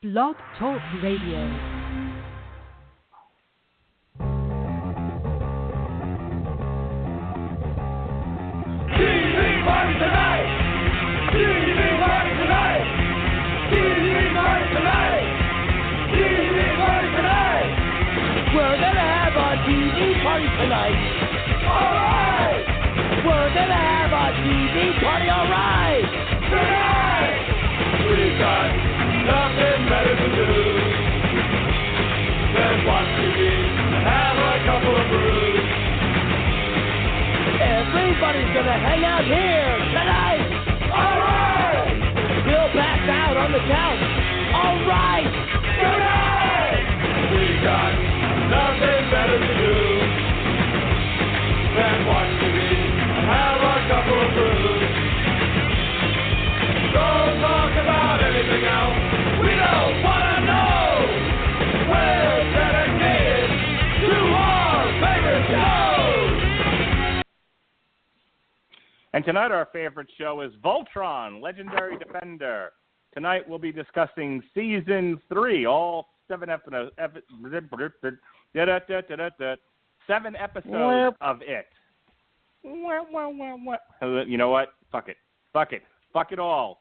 Blog Talk Radio. We're gonna have a TV party tonight. Alright! We're gonna have a TV party, alright! Tonight! We've got nothing better to do than watch TV and have a couple of brews. Everybody's gonna hang out here tonight. Alright! We'll pass out on the couch. Alright! Tonight! We got nothing better to do than watch TV and have a couple of brews. Don't talk about anything else. We don't want to know. We're dedicated to our favorite shows. And tonight our favorite show is Voltron, Legendary Defender. Tonight we'll be discussing Season 3, all 7 episodes of it. You know what? Fuck it. Fuck it all.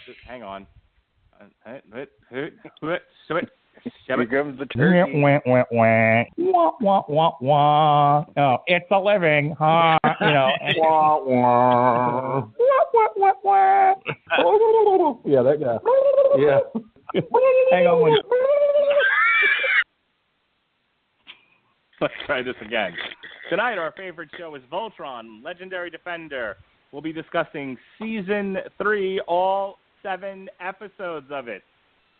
Just hang on. Here comes the turkey. Oh, it's a living, huh? You know. Yeah, that guy. Yeah. Hang on. Let's try this again. Tonight our favorite show is Voltron, Legendary Defender. We'll be discussing Season 3, all 7 episodes of it.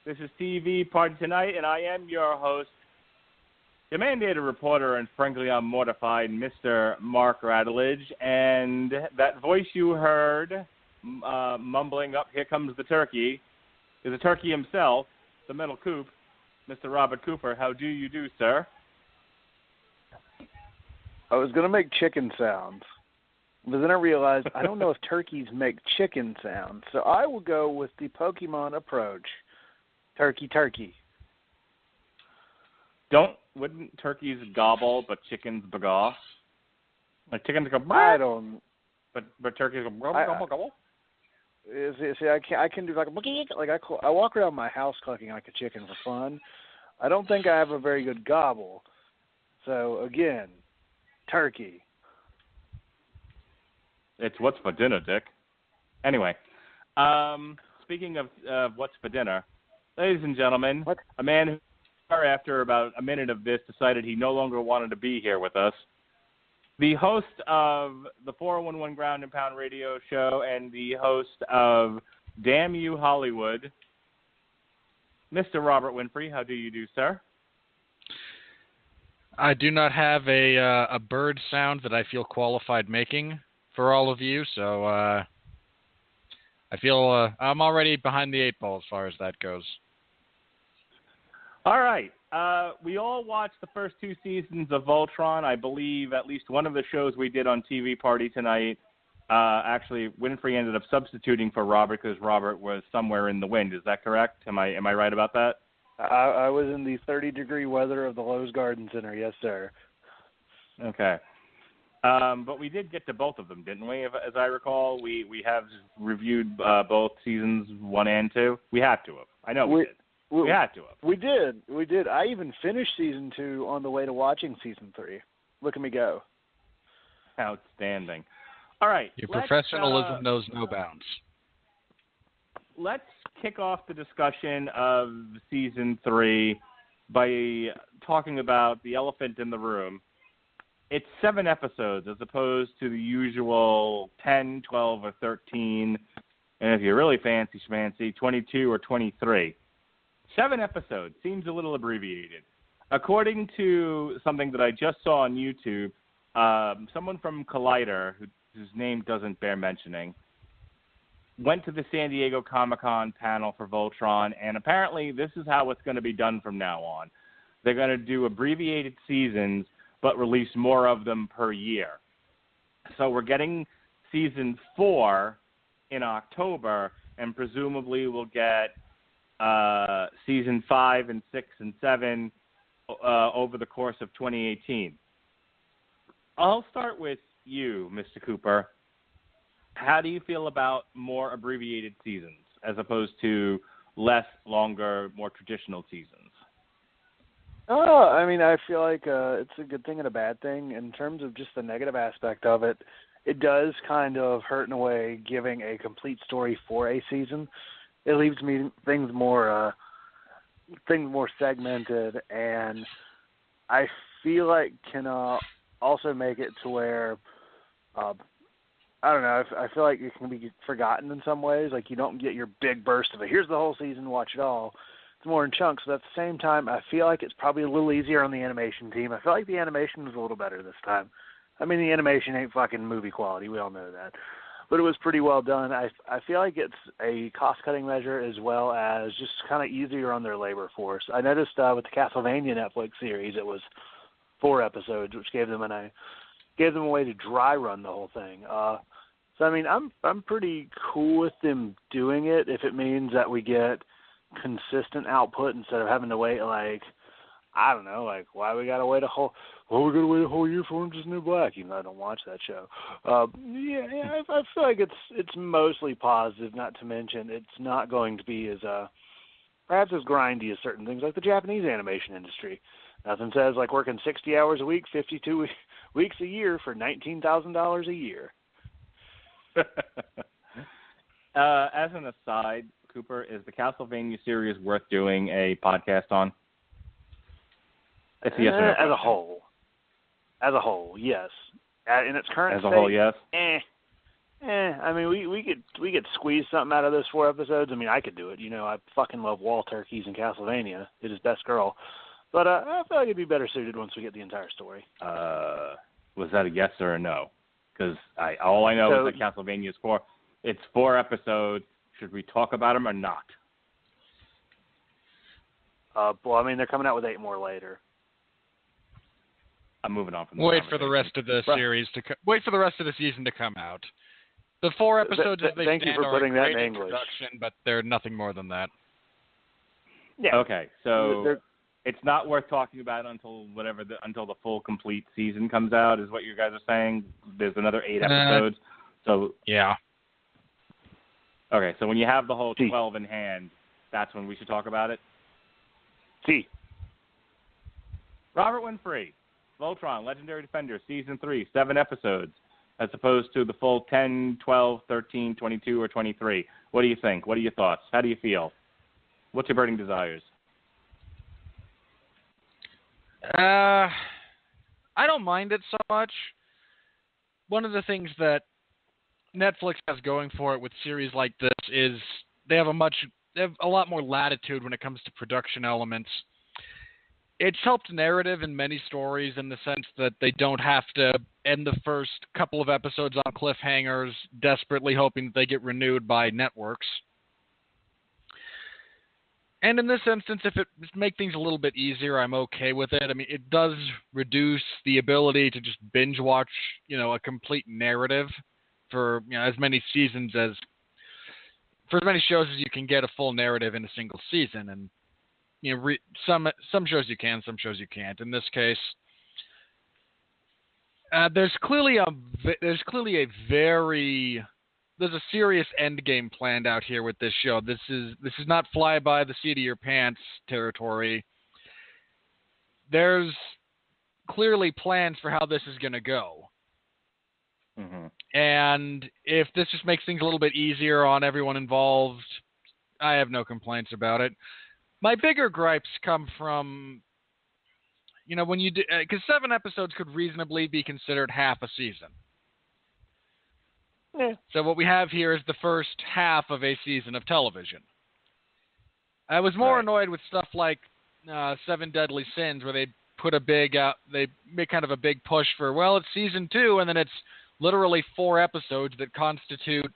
This is TV Party Tonight, and I am your host, your mandated reporter, and frankly I'm mortified, Mr. Mark Radulich. And that voice you heard mumbling up, here comes the turkey, is the turkey himself, the Metal Coop, Mr. Robert Cooper. How do you do, sir? I was going to make chicken sounds, but then I realized I don't know if turkeys make chicken sounds, so I will go with the Pokemon approach. Turkey, turkey. Wouldn't turkeys gobble, but chickens begaw? Like chickens go, I don't. But turkeys go, gobble, gobble. See, I can do like I walk around my house clucking like a chicken for fun. I don't think I have a very good gobble. So again, turkey. It's what's for dinner, Dick. Anyway, speaking of what's for dinner, ladies and gentlemen, a man who, after about a minute of this, decided he no longer wanted to be here with us. The host of the 411 Ground and Pound radio show and the host of Damn You Hollywood, Mr. Robert Winfree. How do you do, sir? I do not have a bird sound that I feel qualified making for all of you, so I feel I'm already behind the 8 ball as far as that goes. All right. We all watched the first 2 seasons of Voltron. I believe at least one of the shows we did on TV Party Tonight, actually Winfree ended up substituting for Robert because Robert was somewhere in the wind. Is that correct? Am I right about that? I was in the 30-degree weather of the Lowe's Garden Center. Yes, sir. Okay. But we did get to both of them, didn't we? As I recall, we have reviewed both seasons 1 and 2. We had to have. I know we did. We had to have. We did. I even finished season 2 on the way to watching season 3. Look at me go. Outstanding. All right. Your professionalism knows no bounds. Let's kick off the discussion of season 3 by talking about the elephant in the room. It's 7 episodes as opposed to the usual 10, 12, or 13, and if you're really fancy schmancy, 22 or 23. 7 episodes seems a little abbreviated. According to something that I just saw on YouTube, someone from Collider, whose name doesn't bear mentioning, went to the San Diego Comic-Con panel for Voltron, and apparently this is how it's going to be done from now on. They're going to do abbreviated seasons, but release more of them per year. So we're getting season 4 in October, and presumably we'll get season 5 and 6 and 7 over the course of 2018. I'll start with you, Mr. Cooper. How do you feel about more abbreviated seasons as opposed to less, longer, more traditional seasons? Oh, I mean, I feel like it's a good thing and a bad thing. In terms of just the negative aspect of it, it does kind of hurt in a way giving a complete story for a season. It leaves me things more segmented, and I feel like can also make it to where I don't know. I feel like it can be forgotten in some ways. Like you don't get your big burst of it. Here's the whole season, watch it all. It's more in chunks. But at the same time, I feel like it's probably a little easier on the animation team. I feel like the animation was a little better this time. I mean, the animation ain't fucking movie quality. We all know that. But it was pretty well done. I feel like it's a cost-cutting measure as well as just kind of easier on their labor force. I noticed with the Castlevania Netflix series, it was 4 episodes, which gave them a way to dry run the whole thing. So I mean, I'm pretty cool with them doing it if it means that we get consistent output instead of having to wait like I don't know, like why we gotta wait a whole year for Orange Is the New Black, even though I don't watch that show. I feel like it's mostly positive. Not to mention, it's not going to be as perhaps as grindy as certain things like the Japanese animation industry. Nothing says like working 60 hours a week, 52 weeks a year for $19,000 a year. As an aside, Cooper, is the Castlevania series worth doing a podcast on? It's a yes or no question. As a whole, yes. In its current state, whole, yes. I mean, we could squeeze something out of those 4 episodes. I mean, I could do it. You know, I fucking love Wall Turkeys and Castlevania. It is best girl. But I feel like it'd be better suited once we get the entire story. Was that a yes or a no? Because all I know is that Castlevania is 4. It's 4 episodes. Should we talk about them or not? Well, I mean, they're coming out with 8 more later. I'm moving on from Wait for the rest of the series to wait for the rest of the season to come out. The 4 episodes as they thank stand you for are putting a that great in English. introduction, but they're nothing more than that. Yeah. Okay, so it's not worth talking about until until the full complete season comes out, is what you guys are saying. There's another 8 episodes. So yeah. Okay, so when you have the whole 12 in hand, that's when we should talk about it. See. Robert Winfree, Voltron, Legendary Defender, Season 3, 7 episodes, as opposed to the full 10, 12, 13, 22, or 23. What do you think? What are your thoughts? How do you feel? What's your burning desires? I don't mind it so much. One of the things that Netflix has going for it with series like this is they have a lot more latitude when it comes to production elements. It's helped narrative in many stories in the sense that they don't have to end the first couple of episodes on cliffhangers, desperately hoping that they get renewed by networks. And in this instance, if it make things a little bit easier, I'm okay with it. I mean, it does reduce the ability to just binge watch, a complete narrative for as many seasons for as many shows as you can get a full narrative in a single season. And some shows you can, some shows you can't. In this case, there's clearly a serious end game planned out here with this show. This is not fly by the seat of your pants territory. There's clearly plans for how this is going to go. Mm-hmm. And if this just makes things a little bit easier on everyone involved, I have no complaints about it. My bigger gripes come from, when you do, because 7 episodes could reasonably be considered half a season. Yeah. So what we have here is the first half of a season of television. I was more annoyed with stuff like 7 Deadly Sins, where they put they make kind of a big push for, it's season 2, and then it's literally 4 episodes that constitute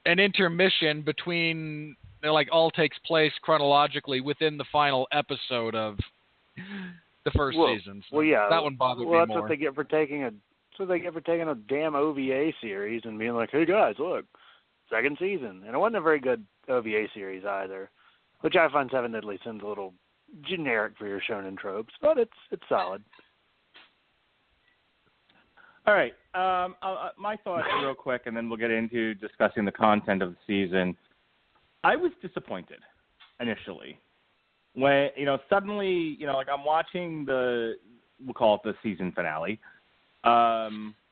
an intermission between, all takes place chronologically within the final episode of the first season. So that one bothered me more. That's what they get for taking a damn OVA series and being like, hey guys, look, 2nd season. And it wasn't a very good OVA series either. which I find Seven Deadly Sins a little generic for your shonen tropes, but it's solid. All right. My thoughts real quick, and then we'll get into discussing the content of the season. I was disappointed initially when, suddenly, like I'm watching we'll call it the season finale,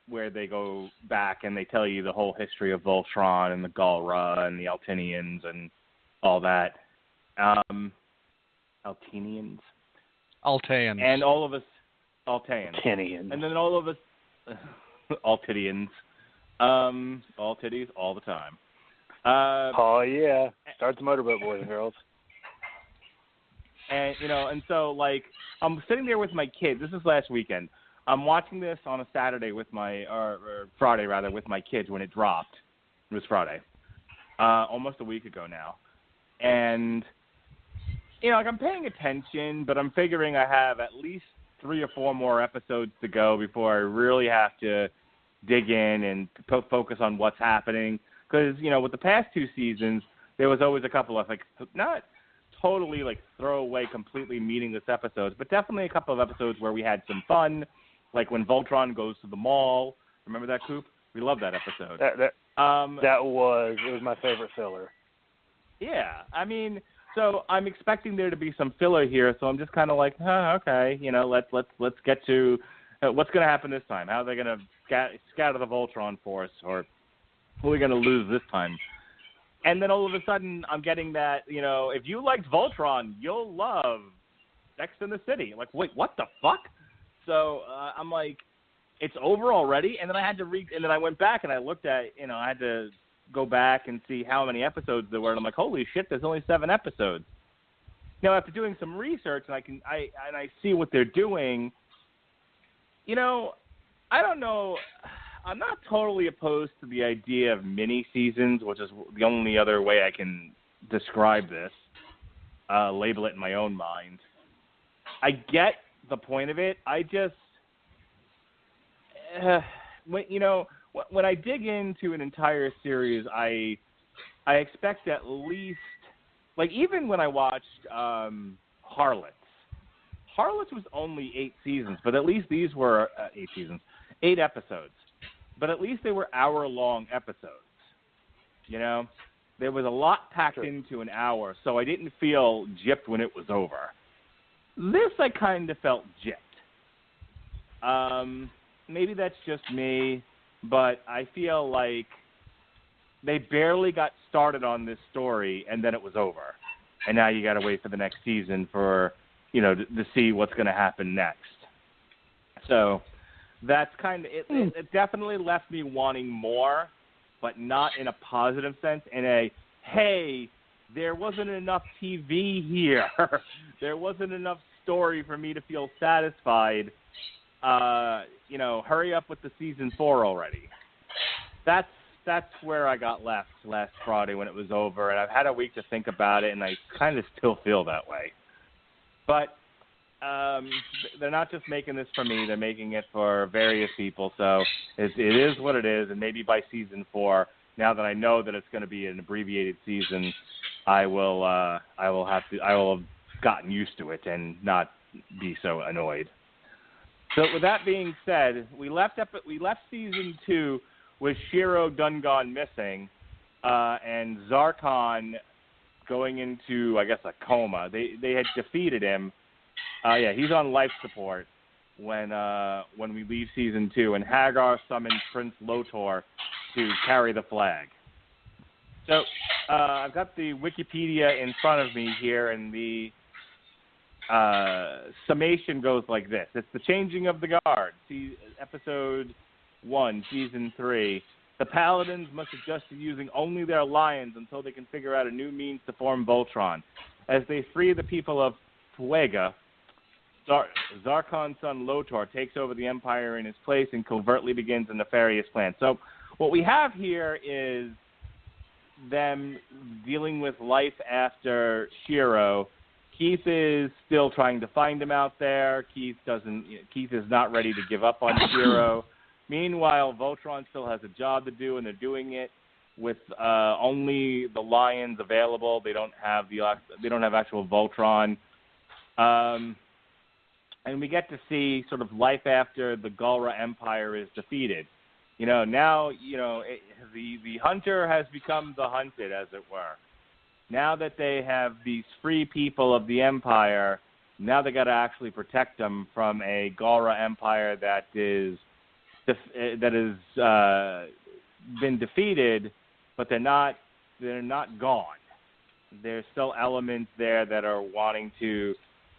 where they go back and they tell you the whole history of Voltron and the Galra and the Altinians and all that. Altinians? Alteans. And all of us, Altanians. Altinians. And then all of us, Altidians. All titties all the time. Oh, yeah. Start the motorboat, boys and girls. And, and so, like, I'm sitting there with my kids. This is last weekend. I'm watching this on a Saturday with or Friday, rather, with my kids when it dropped. It was Friday. Almost a week ago now. And, like, I'm paying attention, but I'm figuring I have at least 3 or 4 more episodes to go before I really have to dig in and focus on what's happening. Because, with the past 2 seasons, there was always a couple of, like, not totally, like, throwaway, completely meaningless episodes, but definitely a couple of episodes where we had some fun, like when Voltron goes to the mall. Remember that, Coop? We loved that episode. It was my favorite filler. Yeah, I mean, so I'm expecting there to be some filler here, so I'm just kind of like, okay, let's get to what's going to happen this time. How are they going to scatter the Voltron force, or who are we going to lose this time? And then all of a sudden, I'm getting that, if you liked Voltron, you'll love Sex in the City. Like, wait, what the fuck? So I'm like, it's over already. And then I had to and then I went back and I looked at, I had to go back and see how many episodes there were. And I'm like, holy shit, there's only 7 episodes. Now, after doing some research, and I see what they're doing, I don't know. I'm not totally opposed to the idea of mini seasons, which is the only other way I can describe this, label it in my own mind. I get the point of it. I just, when I dig into an entire series, I expect at least, like even when I watched Harlots was only 8 seasons, but at least these were 8 episodes. But at least they were hour-long episodes. There was a lot packed into an hour, so I didn't feel gypped when it was over. This I kind of felt gypped. Maybe that's just me, but I feel like they barely got started on this story, and then it was over. And now you got to wait for the next season for, to see what's going to happen next. So that's kind of it. It definitely left me wanting more, but not in a positive sense. In a, hey, there wasn't enough TV here. There wasn't enough story for me to feel satisfied. Hurry up with the season 4 already. That's where I got left last Friday when it was over, and I've had a week to think about it, and I kind of still feel that way. But they're not just making this for me; they're making it for various people. So it is what it is, and maybe by season 4, now that I know that it's going to be an abbreviated season, I will have gotten used to it and not be so annoyed. So with that being said, we left season 2 with Shiro done gone missing, and Zarkon going into, I guess, a coma. They had defeated him. He's on life support when we leave season 2, and Hagar summons Prince Lotor to carry the flag. So I've got the Wikipedia in front of me here, and the summation goes like this. It's the changing of the guard. See, episode 1, season 3. The Paladins must adjust to using only their lions until they can figure out a new means to form Voltron. As they free the people of Fuega, Zarkon's son Lotor takes over the Empire in his place and covertly begins a nefarious plan. So what we have here is them dealing with life after Shiro. Keith is still trying to find him out there. Keith is not ready to give up on Shiro. Meanwhile, Voltron still has a job to do, and they're doing it. with only the lions available. They don't have actual Voltron. And we get to see sort of life after the Galra Empire is defeated. Now, the hunter has become the hunted, as it were. Now that they have these free people of the Empire, now they got to actually protect them from a Galra Empire that is been defeated, but they're not gone. There's still elements there that are wanting to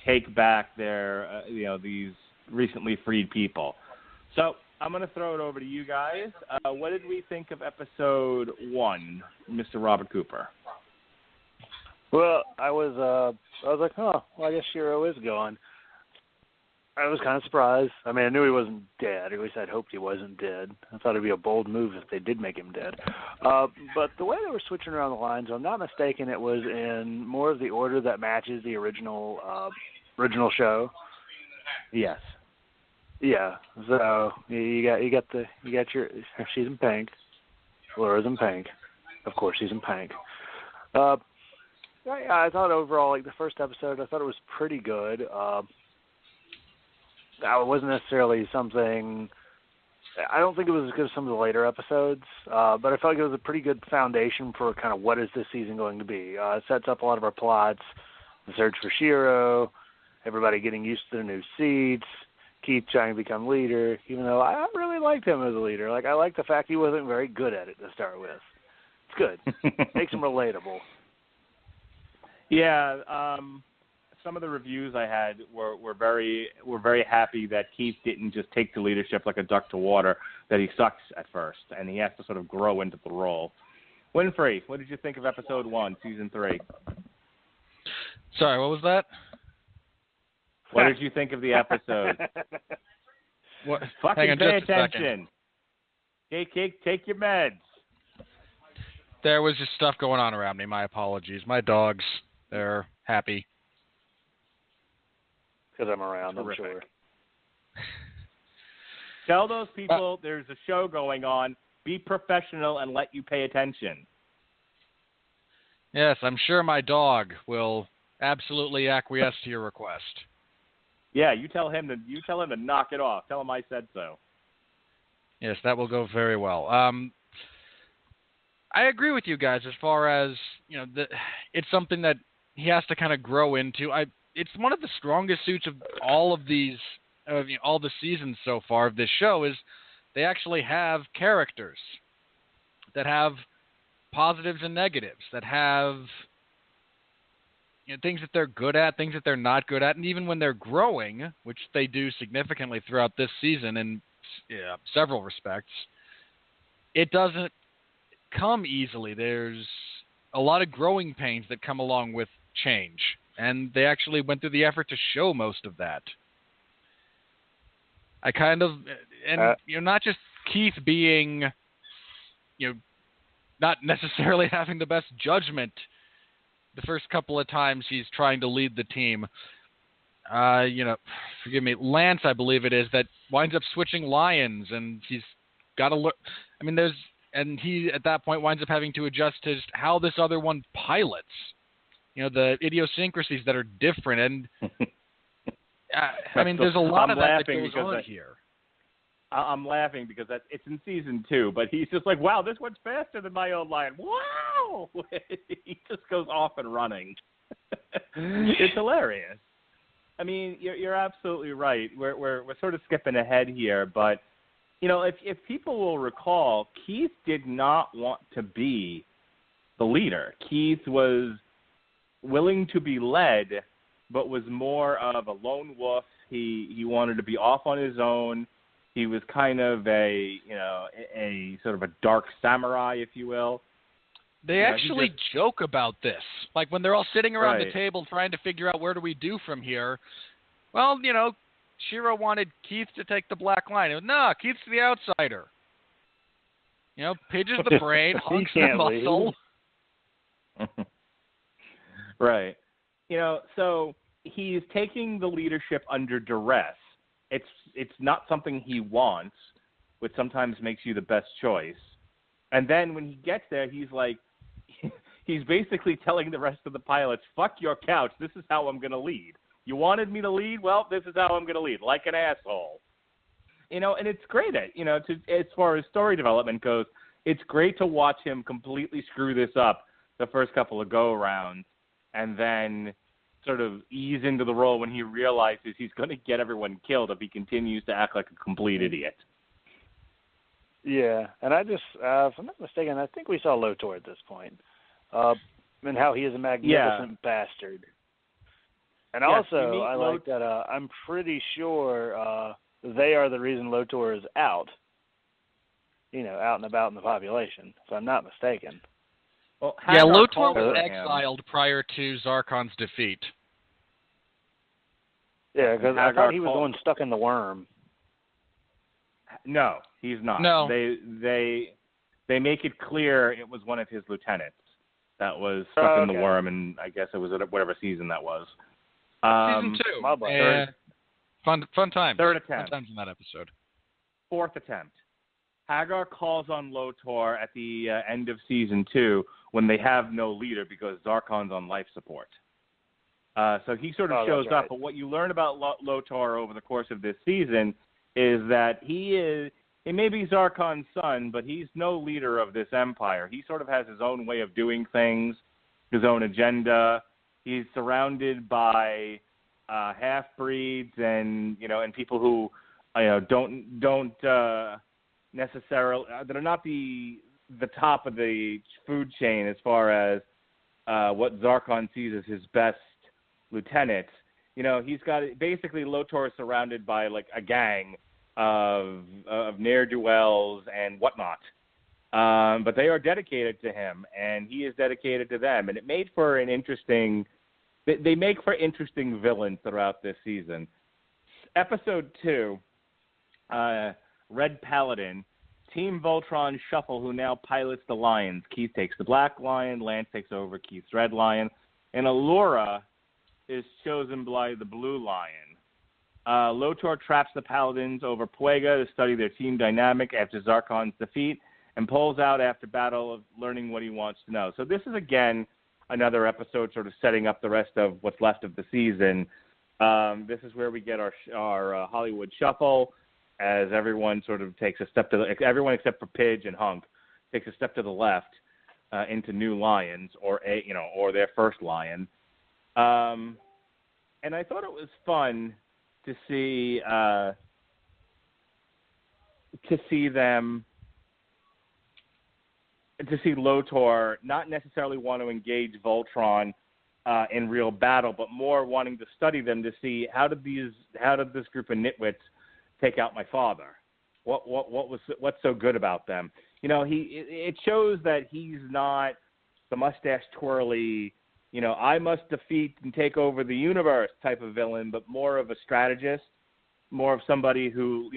take back their these recently freed people. So I'm going to throw it over to you guys. What did we think of episode 1, Mr. Robert Cooper? Well, I was like, well, I guess Shiro is gone. I was kind of surprised. I mean, I knew he wasn't dead. At least I'd hoped he wasn't dead. I thought it'd be a bold move if they did make him dead. But the way they were switching around the lines, if I'm not mistaken, it was in more of the order that matches the original show. Yes. Yeah. So you got your. She's in pink. Laura's in pink. Of course, she's in pink. I thought overall, like the first episode, I thought it was pretty good. It wasn't necessarily something. I don't think it was as good as some of the later episodes, but I felt like it was a pretty good foundation for kind of what is this season going to be. It sets up a lot of our plots, the search for Shiro, everybody getting used to their new seats, Keith trying to become leader, even though I really liked him as a leader. Like, I like the fact he wasn't very good at it to start with. It's good. Makes him relatable. Yeah, some of the reviews I had were very happy that Keith didn't just take to leadership like a duck to water, that he sucks at first, and he has to sort of grow into the role. Winfree, what did you think of episode 1, season 3? Sorry, what was that? What did you think of the episode? What? Fucking pay attention. Take your meds. There was just stuff going on around me. My apologies. My dogs, they're happy. Because I'm around, Terrific. I'm sure. Tell those people there's a show going on. Be professional and let you pay attention. Yes, I'm sure my dog will absolutely acquiesce to your request. Yeah, you tell him to knock it off. Tell him I said so. Yes, that will go very well. I agree with you guys as far as, it's something that he has to kind of grow into. It's one of the strongest suits of all of these, all the seasons so far of this show is they actually have characters that have positives and negatives, that have things that they're good at, things that they're not good at, and even when they're growing, which they do significantly throughout this season in several respects, it doesn't come easily. There's a lot of growing pains that come along with change, and they actually went through the effort to show most of that. Not just Keith being, not necessarily having the best judgment the first couple of times he's trying to lead the team. Forgive me, Lance, I believe it is, that winds up switching lions, and he's got to look. And he, at that point, winds up having to adjust to how this other one pilots. The idiosyncrasies that are different. And there's a lot of that goes on here. I'm laughing because it's in season 2, but he's just like, wow, this one's faster than my own lion. Wow! He just goes off and running. It's hilarious. I mean, you're absolutely right. We're sort of skipping ahead here, but if people will recall, Keith did not want to be the leader. Keith was willing to be led, but was more of a lone wolf. He wanted to be off on his own. He was kind of a sort of a dark samurai, if you will. They actually joke about this. Like when they're all sitting around Right. the table trying to figure out where do we do from here. Well, Shiro wanted Keith to take the black line. No, Keith's the outsider. Pidge is the brain, Hunk's the muscle. Right. So he's taking the leadership under duress. It's not something he wants, which sometimes makes you the best choice. And then when he gets there, he's like, he's basically telling the rest of the pilots, fuck your couch, this is how I'm going to lead. You wanted me to lead? Well, this is how I'm going to lead, like an asshole. And it's great as far as story development goes, it's great to watch him completely screw this up the first couple of go-arounds and then sort of ease into the role when he realizes he's going to get everyone killed if he continues to act like a complete idiot. Yeah, and I just, if I'm not mistaken, I think we saw Lotor at this point, and how he is a magnificent bastard. And also, I like that I'm pretty sure they are the reason Lotor is out, out and about in the population, if I'm not mistaken. Well, Lotor was exiled prior to Zarkon's defeat. Yeah, because I thought he was the one stuck in the worm. No, he's not. No. They make it clear it was one of his lieutenants that was stuck in the worm, and I guess it was whatever season that was. Season 2. Fun time. Third attempt. Fun times in that episode. Fourth attempt. Hagar calls on Lotor at the end of season 2 when they have no leader because Zarkon's on life support. So he sort of shows up, but what you learn about Lotor over the course of this season is that he may be Zarkon's son, but he's no leader of this empire. He sort of has his own way of doing things, his own agenda. He's surrounded by half-breeds and people who don't necessarily that are not the top of the food chain as far as what Zarkon sees as his best lieutenant. He's got basically Lotor surrounded by like a gang of ne'er-do-wells and whatnot. But they are dedicated to him, and he is dedicated to them. And it made for an interesting. They make for interesting villains throughout this season. Episode 2, Red Paladin, Team Voltron Shuffle, who now pilots the Lions. Keith takes the Black Lion, Lance takes over Keith's Red Lion, and Allura is chosen by the Blue Lion. Lotor traps the Paladins over Puega to study their team dynamic after Zarkon's defeat and pulls out after battle of learning what he wants to know. So this is, again, another episode sort of setting up the rest of what's left of the season. This is where we get our Hollywood Shuffle as everyone sort of takes a step everyone except for Pidge and Hunk takes a step to the left into new lions or their first lion. And I thought it was fun to see Lotor not necessarily want to engage Voltron in real battle, but more wanting to study them to see how did this group of nitwits take out my father? What's so good about them? It shows that he's not the mustache twirly, I must defeat and take over the universe type of villain, but more of a strategist, more of somebody who,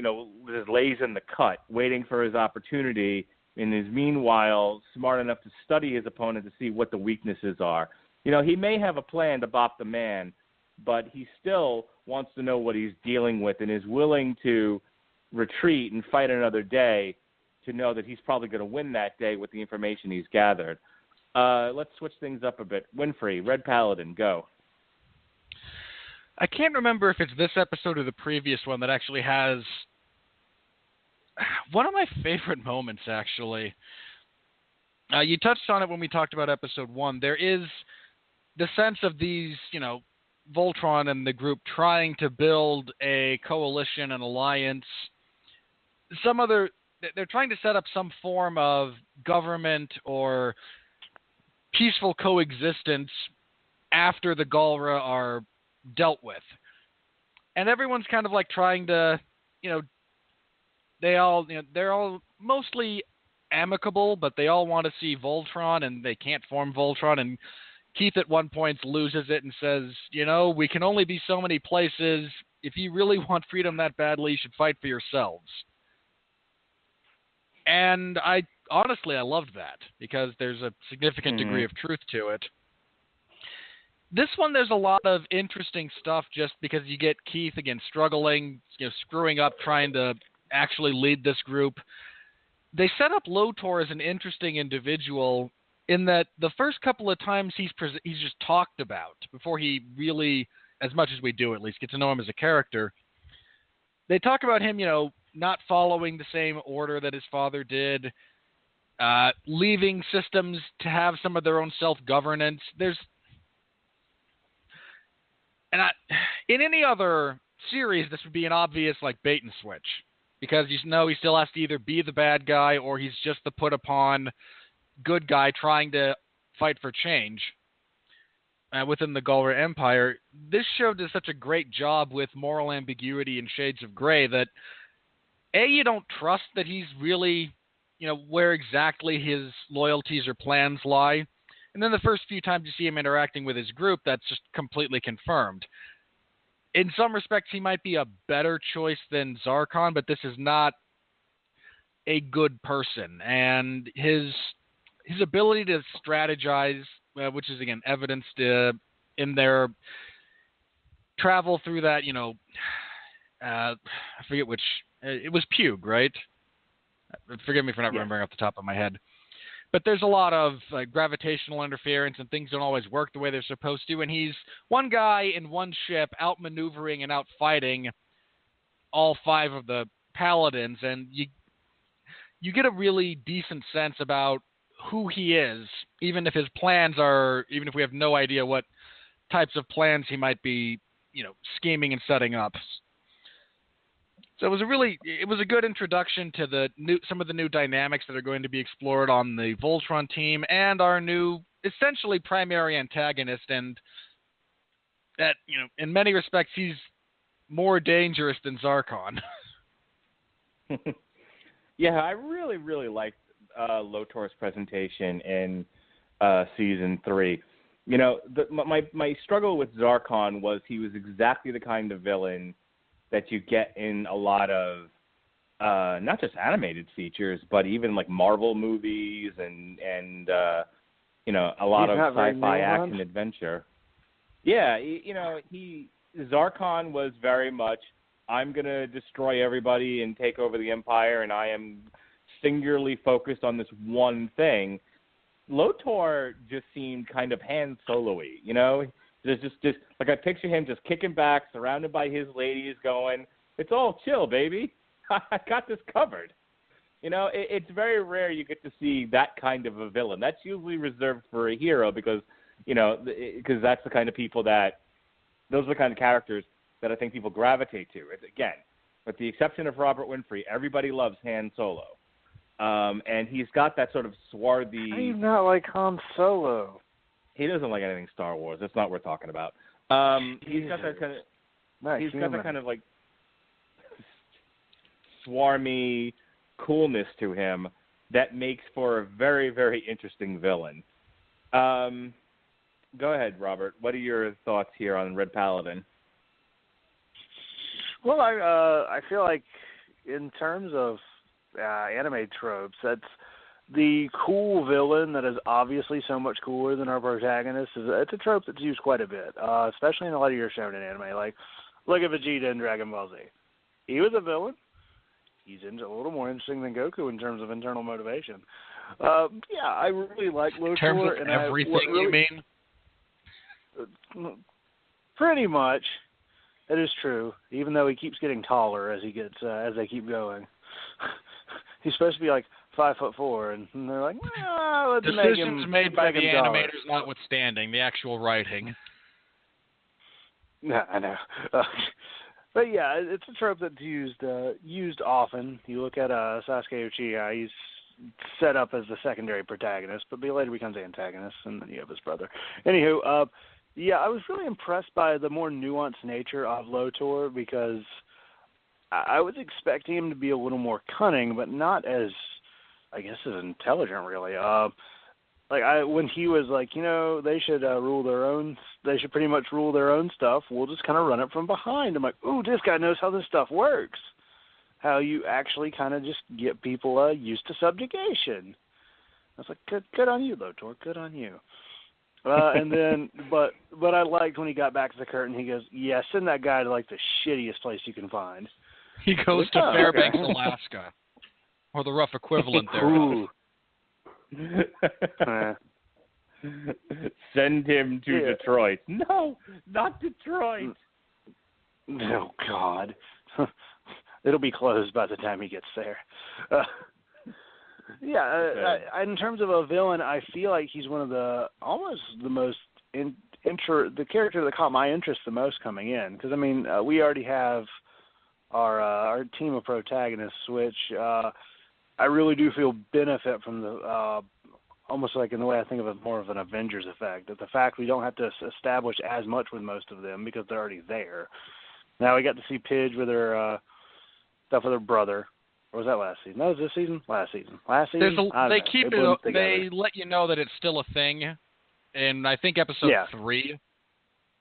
lays in the cut, waiting for his opportunity, and is meanwhile smart enough to study his opponent to see what the weaknesses are. He may have a plan to bop the man, but he still wants to know what he's dealing with and is willing to retreat and fight another day to know that he's probably going to win that day with the information he's gathered. Let's switch things up a bit. Winfree, Red Paladin, go. I can't remember if it's this episode or the previous one that actually has one of my favorite moments, actually. You touched on it when we talked about episode 1. There is the sense of these, Voltron and the group trying to build a coalition, an alliance, they're trying to set up some form of government or peaceful coexistence after the Galra are dealt with. And everyone's kind of like trying to, they're all mostly amicable, but they all want to see Voltron and they can't form Voltron. And Keith at one point loses it and says, we can only be so many places. If you really want freedom that badly, you should fight for yourselves. And I loved that because there's a significant degree of truth to it. This one, there's a lot of interesting stuff just because you get Keith, again, struggling, screwing up, trying to actually lead this group. they set up Lotor as an interesting individual in that the first couple of times he's just talked about before he really, as much as we do at least, get to know him as a character. They talk about him, not following the same order that his father did, leaving systems to have some of their own self-governance. In any other series, this would be an obvious bait and switch, because he still has to either be the bad guy or he's just the put upon good guy trying to fight for change within the Galra Empire. This show does such a great job with moral ambiguity and shades of gray that you don't trust that he's really, where exactly his loyalties or plans lie. And then the first few times you see him interacting with his group, that's just completely confirmed. In some respects, he might be a better choice than Zarkon, but this is not a good person. And his ability to strategize, which is, again, evidenced in their travel through that, I forget which, it was Pug, right? Forgive me for not remembering off the top of my head. But there's a lot of gravitational interference and things don't always work the way they're supposed to. And he's one guy in one ship outmaneuvering and outfighting all 5 of the Paladins. And you get a really decent sense about who he is, even if his plans are, even if we have no idea what types of plans he might be, scheming and setting up. So it was a good introduction to some of the new dynamics that are going to be explored on the Voltron team and our new, essentially, primary antagonist. And that, in many respects, he's more dangerous than Zarkon. Yeah, I really, really liked Lotor's presentation in season 3. My struggle with Zarkon was he was exactly the kind of villain that you get in a lot of not just animated features, but even Marvel movies and a lot of sci-fi action adventure. Yeah, Zarkon was very much, I'm going to destroy everybody and take over the Empire, and I am singularly focused on this one thing. Lotor just seemed kind of Han Solo-y, There's just I picture him just kicking back, surrounded by his ladies, going, "It's all chill, baby. I got this covered." It's very rare you get to see that kind of a villain. That's usually reserved for a hero because that's the kind of people those are the kind of characters that I think people gravitate to. Again, with the exception of Robert Winfree, everybody loves Han Solo, and he's got that sort of swarthy. How do you not like Han Solo? He doesn't like anything Star Wars. That's not what we're talking about. He's got that kind of. He's got that kind of swarmy coolness to him that makes for a very, very interesting villain. Go ahead, Robert. What are your thoughts here on Red Paladin? Well, I feel like in terms of anime tropes, that's the cool villain that is obviously so much cooler than our protagonist. It's a trope that's used quite a bit, especially in a lot of your shonen anime. Look at Vegeta in Dragon Ball Z. He was a villain. He's a little more interesting than Goku in terms of internal motivation. I really like Lotor. In terms of everything, you mean? Pretty much. It is true, even though he keeps getting taller as they keep going. He's supposed to be 5'4", and they're like, let's decisions made by the animators taller. notwithstanding, the actual writing. No, I know. But yeah, it's a trope that's used often. You look at Sasuke Uchiha, he's set up as the secondary protagonist, but he later becomes the antagonist, and then you have his brother. Anywho, I was really impressed by the more nuanced nature of Lotor because I was expecting him to be a little more cunning, but not as, I guess, as intelligent, really. When he was like, they should rule their own. They should pretty much rule their own stuff. We'll just kind of run it from behind. I'm like, ooh, this guy knows how this stuff works. How you actually kind of just get people used to subjugation. I was like, good on you, Lotor. Good on you. And then, but I liked when he got back to the curtain. He goes, yeah, send that guy to the shittiest place you can find. He goes to Fairbanks, Alaska. Or the rough equivalent Ooh. Send him to Detroit. No, not Detroit. Oh, God. It'll be closed by the time he gets there. In terms of a villain, I feel like he's one of the most the character that caught my interest the most coming in. Because, I mean, we already have our team of protagonists, which I really do feel benefit from the almost like in the way I think of it more of an Avengers effect. That the fact we don't have to establish as much with most of them because they're already there. Now we got to see Pidge with her stuff with her brother. Or was that last season? That was this season? Last season. They keep it. They let you know that it's still a thing, in I think episode 3.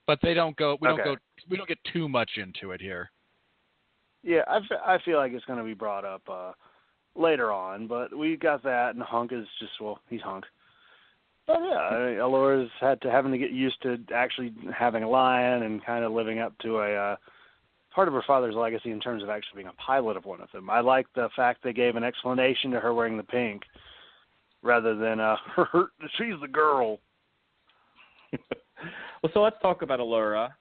But they don't go. We don't get too much into it here. Yeah, I feel like it's going to be brought up later on, but we got that, and Hunk is just, he's Hunk. But yeah, Alora's having to get used to actually having a lion and kind of living up to a part of her father's legacy in terms of actually being a pilot of one of them. I like the fact they gave an explanation to her wearing the pink rather than she's the girl. Well, so let's talk about Alora.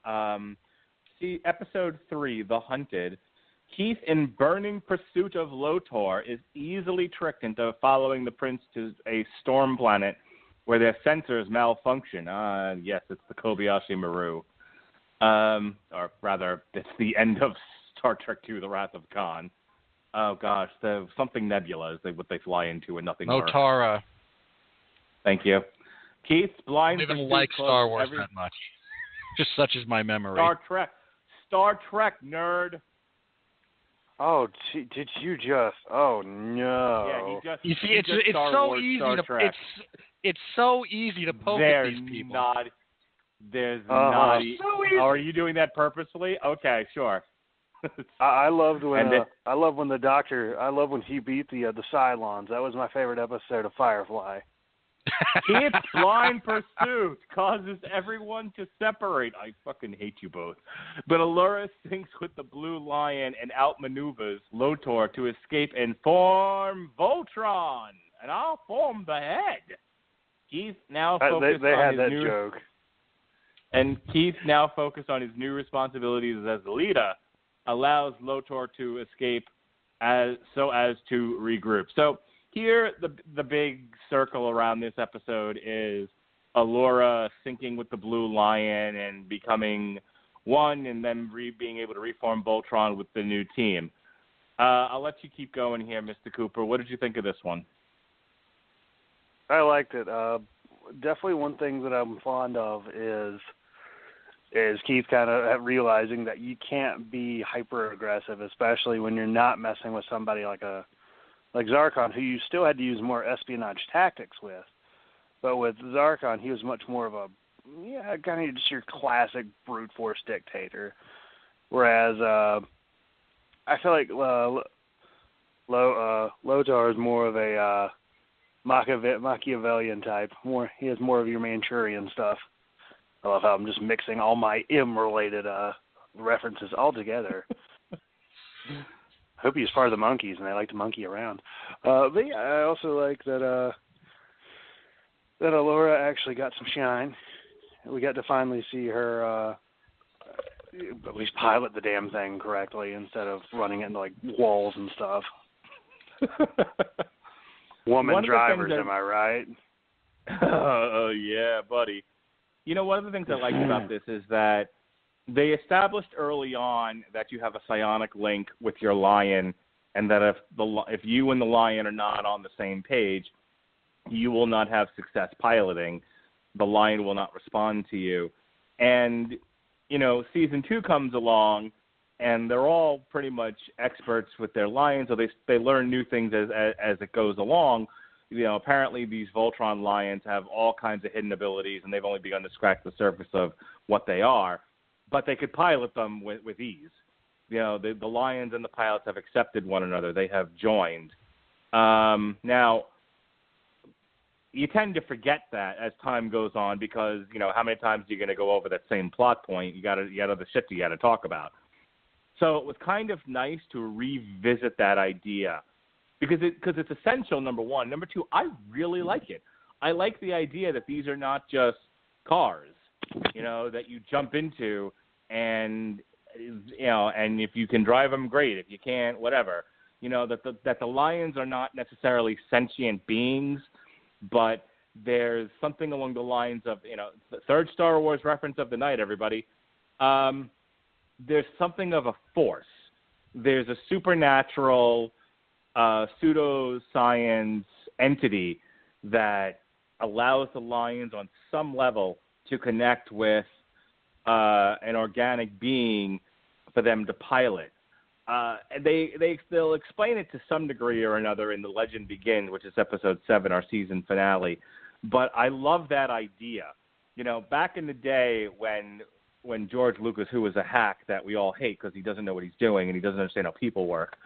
See, episode 3, The Hunted. Keith, in burning pursuit of Lotor, is easily tricked into following the prince to a storm planet where their sensors malfunction. Yes, it's the Kobayashi Maru. Or rather, it's the end of Star Trek II, The Wrath of Khan. Oh, gosh, something nebula is what they fly into and nothing more. Notara. Thank you. Keith's blind pursuit. I don't even like Star Wars that much. Just such is my memory. Star Trek, nerd. Oh, did you just? Oh no! Yeah, you see, it's so easy to it's so easy to poke at these people. There's not. So easy. Oh, are you doing that purposefully? Okay, sure. I loved when the Doctor. I love when he beat the Cylons. That was my favorite episode of Firefly. Keith's blind pursuit causes everyone to separate. I fucking hate you both. But Alora syncs with the Blue Lion and outmaneuvers Lotor to escape and form Voltron. And I'll form the head. Keith now focused they on had his that new joke. And Keith, now focused on his new responsibilities as the leader, allows Lotor to escape so as to regroup. So here, the big circle around this episode is Alora syncing with the Blue Lion and becoming one, and then being able to reform Voltron with the new team. I'll let you keep going here, Mr. Cooper. What did you think of this one? I liked it. Definitely one thing that I'm fond of is Keith kind of realizing that you can't be hyper aggressive, especially when you're not messing with somebody like Zarkon, who you still had to use more espionage tactics with. But with Zarkon, he was much more of a kind of just your classic brute force dictator. Whereas I feel like Lotar is more of a Machiavellian type. He has more of your Manchurian stuff. I love how I'm just mixing all my M-related references all together. I hope he's part of the monkeys and they like to monkey around. But yeah, I also like that Alora actually got some shine. We got to finally see her at least pilot the damn thing correctly instead of running into like walls and stuff. Woman drivers, am I right? Oh, yeah, buddy. You know, one of the things I like about this is that they established early on that you have a psionic link with your lion, and that if you and the lion are not on the same page, you will not have success piloting. The lion will not respond to you. And, you know, season 2 comes along, and they're all pretty much experts with their lions, so they learn new things as it goes along. You know, apparently these Voltron lions have all kinds of hidden abilities, and they've only begun to scratch the surface of what they are. But they could pilot them with ease. You know, the lions and the pilots have accepted one another. They have joined. Now, you tend to forget that as time goes on because, you know, how many times are you going to go over that same plot point? You got other shit you got to talk about. So it was kind of nice to revisit that idea because it's essential, number one. Number two, I really like it. I like the idea that these are not just cars, that you jump into and, and if you can drive them, great. If you can't, whatever. That the lions are not necessarily sentient beings, but there's something along the lines of, the third Star Wars reference of the night, everybody. There's something of a force. There's a supernatural pseudoscience entity that allows the lions on some level to connect with an organic being for them to pilot. They'll explain it to some degree or another in The Legend Begins, which is episode 7, our season finale. But I love that idea. Back in the day when George Lucas, who was a hack that we all hate because he doesn't know what he's doing and he doesn't understand how people work,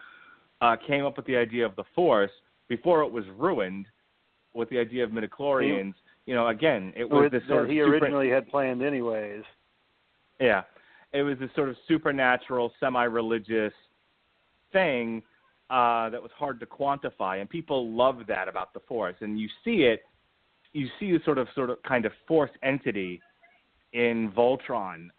came up with the idea of the Force before it was ruined with the idea of midichlorians. Again, it was this sort of he originally had planned anyways. Yeah, it was this sort of supernatural, semi-religious thing that was hard to quantify, and people love that about the Force. And you see the sort of kind of Force entity in Voltron.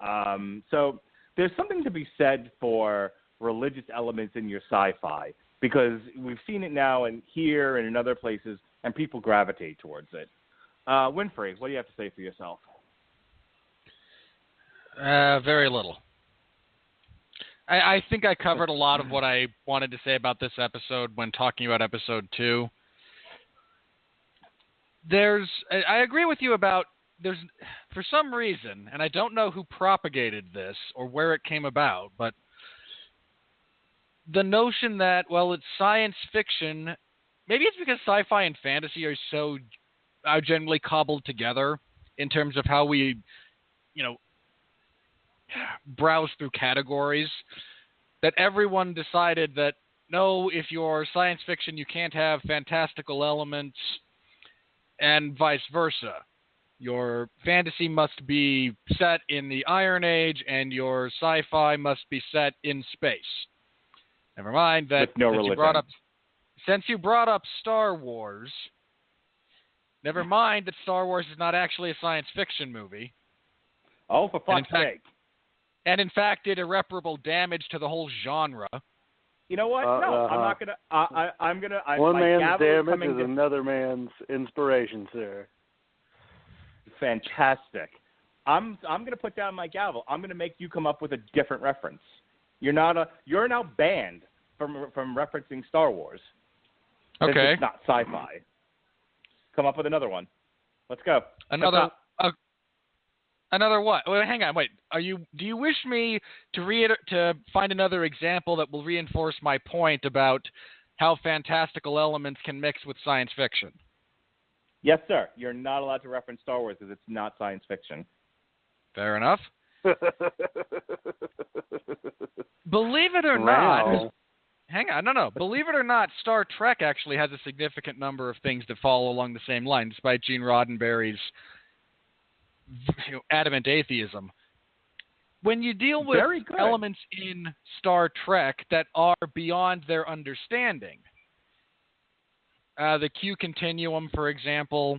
So there's something to be said for religious elements in your sci-fi, because we've seen it now and here and in other places, and people gravitate towards it. Winfree, what do you have to say for yourself? Very little. I think I covered a lot of what I wanted to say about this episode when talking about episode 2. I agree with you about for some reason, and I don't know who propagated this or where it came about, but the notion that, well, it's science fiction, maybe it's because sci-fi and fantasy are generally cobbled together in terms of how we, browse through categories, that everyone decided that, no, if you're science fiction, you can't have fantastical elements, and vice versa. Your fantasy must be set in the Iron Age, and your sci-fi must be set in space. Never mind that since you brought up Star Wars, never mind that Star Wars is not actually a science fiction movie. Oh, for fuck's sake. And in fact did irreparable damage to the whole genre. You know what? No, I'm not gonna. I'm gonna. One man's damage is to another man's inspiration, sir. Fantastic. I'm gonna put down my gavel. I'm gonna make you come up with a different reference. You're now banned from referencing Star Wars. Okay. It's not sci-fi. Come up with another one. Let's go. Another what? Well, hang on. Wait. Do you wish me to find another example that will reinforce my point about how fantastical elements can mix with science fiction? Yes, sir. You're not allowed to reference Star Wars because it's not science fiction. Fair enough. Believe it or not, hang on, no. Believe it or not, Star Trek actually has a significant number of things that follow along the same line, despite Gene Roddenberry's adamant atheism. When you deal with elements in Star Trek that are beyond their understanding, the Q continuum, for example,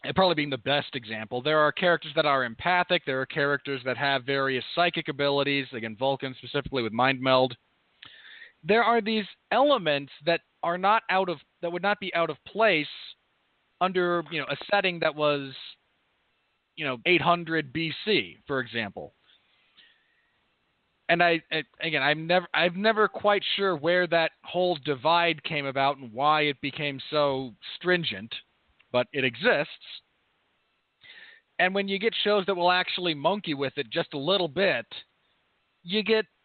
and probably being the best example, there are characters that are empathic, there are characters that have various psychic abilities, again, Vulcan specifically with mind meld. There are these elements that would not be out of place under, a setting that was, 800 BC, for example. And I've never quite sure where that whole divide came about and why it became so stringent, but it exists. And when you get shows that will actually monkey with it just a little bit,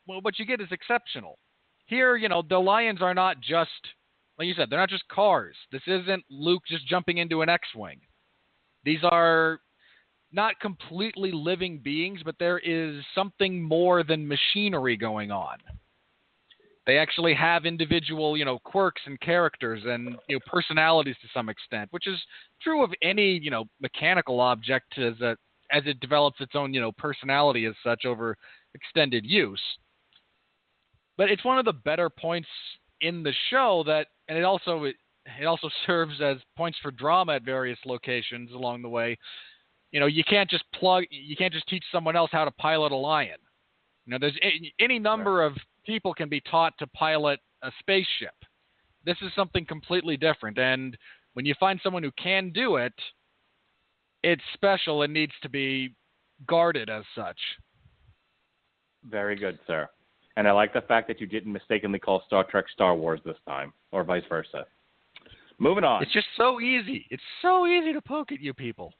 what you get is exceptional. Here, the lions are not just, like you said, they're not just cars. This isn't Luke just jumping into an X-Wing. These are not completely living beings, but there is something more than machinery going on. They actually have individual, quirks and characters and personalities to some extent, which is true of any, mechanical object as it develops its own, personality as such over extended use. But it's one of the better points in the show and it also serves as points for drama at various locations along the way. You can't just teach someone else how to pilot a lion. There's any number of people can be taught to pilot a spaceship. This is something completely different, and when you find someone who can do it, it's special and needs to be guarded as such. Very good, sir. And I like the fact that you didn't mistakenly call Star Trek Star Wars this time, or vice versa. Moving on. It's just so easy. It's so easy to poke at you people.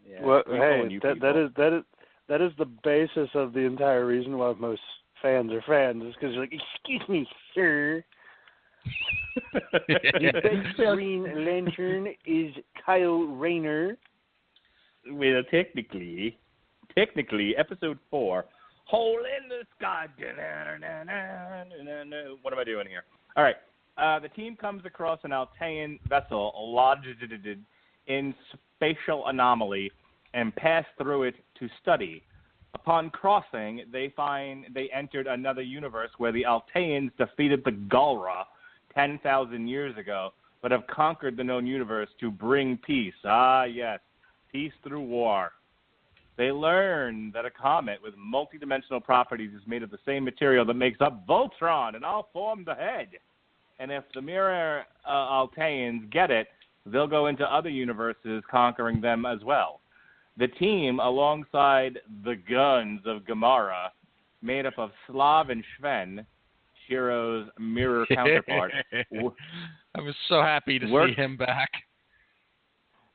Yeah, well, hey, that is the basis of the entire reason why most fans are fans, is because you're like, excuse me, sir. The best Green Lantern is Kyle Rayner. Well, technically, episode 4, Hole in the Sky. What am I doing here? All right. The team comes across an Altean vessel lodged in spatial anomaly and pass through it to study. Upon crossing, they find they entered another universe where the Alteans defeated the Galra 10,000 years ago, but have conquered the known universe to bring peace. Ah, yes, peace through war. They learn that a comet with multidimensional properties is made of the same material that makes up Voltron and all formed the head. And if the Mirror Alteans get it, they'll go into other universes, conquering them as well. The team, alongside the guns of Gamara, made up of Slav and Sven, Shiro's mirror counterpart. I was so happy to see him back.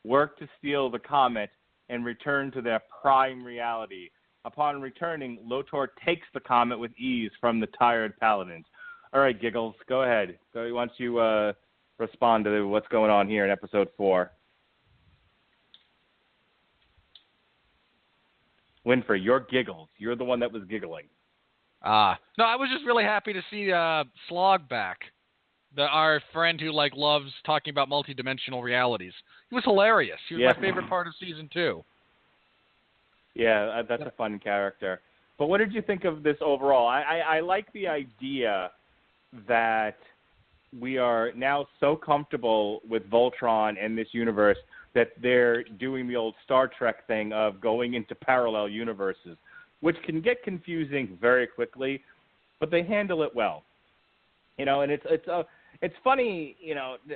Work to steal the comet and return to their prime reality. Upon returning, Lotor takes the comet with ease from the tired Paladins. All right, Giggles, go ahead. Why don't you respond to what's going on here in episode 4? Winfree, you're Giggles. You're the one that was giggling. No, I was just really happy to see Slog back. Our friend who loves talking about multidimensional realities. He was hilarious. He was my favorite part of season 2. Yeah, that's a fun character. But what did you think of this overall? I like the idea that we are now so comfortable with Voltron and this universe that they're doing the old Star Trek thing of going into parallel universes, which can get confusing very quickly, but they handle it well. And it's funny,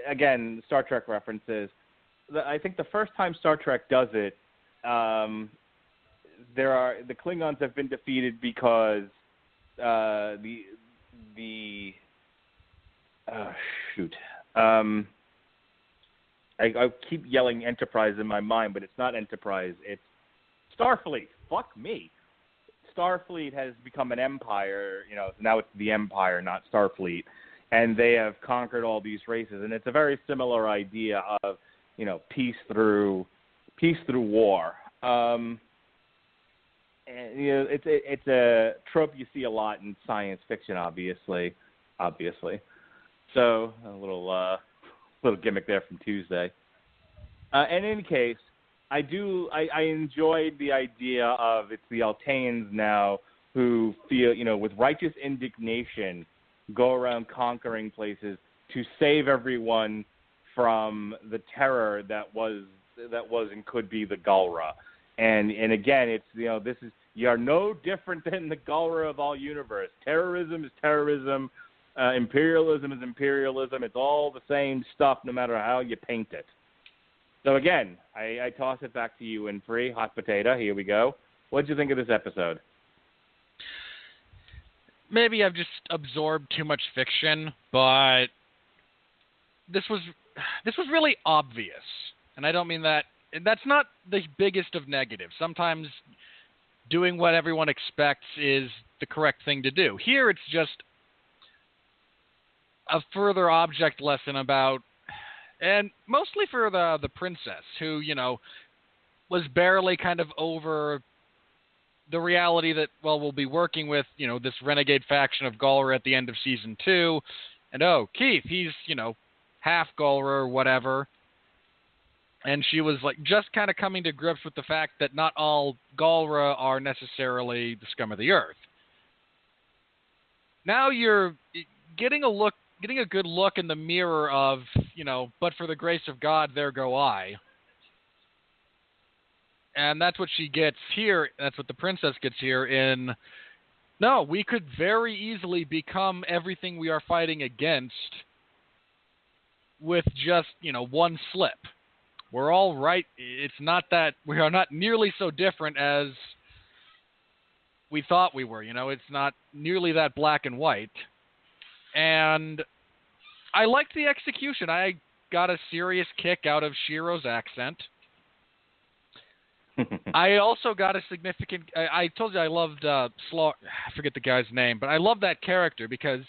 again, Star Trek references. I think the first time Star Trek does it, the Klingons have been defeated because I keep yelling Enterprise in my mind, but it's not Enterprise. It's Starfleet. Fuck me. Starfleet has become an empire. Now it's the Empire, not Starfleet. And they have conquered all these races. And it's a very similar idea of, peace through war. And, it's a trope you see a lot in science fiction, obviously. So a little gimmick there from Tuesday. In any case, I enjoyed the idea of it's the Alteans now who feel, with righteous indignation, go around conquering places to save everyone from the terror that was and could be the Galra. And again, it's you are no different than the Galra of all universe. Terrorism is terrorism. Imperialism is imperialism. It's all the same stuff, no matter how you paint it. So again, I toss it back to you, Winfree. Hot potato. Here we go. What did you think of this episode? Maybe I've just absorbed too much fiction, but this was really obvious, and I don't mean that. That's not the biggest of negatives. Sometimes doing what everyone expects is the correct thing to do. Here, it's just a further object lesson about, and mostly for the princess, who, was barely kind of over the reality that, we'll be working with, this renegade faction of Galra at the end of season 2, and Keith, he's, half Galra or whatever, and she was just kind of coming to grips with the fact that not all Galra are necessarily the scum of the earth. Now getting a good look in the mirror of, but for the grace of God, there go I. And that's what she gets here. That's what the princess gets here in. No, we could very easily become everything we are fighting against with just, one slip. We're all right. It's not that we are not nearly so different as we thought we were. It's not nearly that black and white. And I liked the execution. I got a serious kick out of Shiro's accent. I also got a significant... I told you I loved... I forget the guy's name, but I love that character because,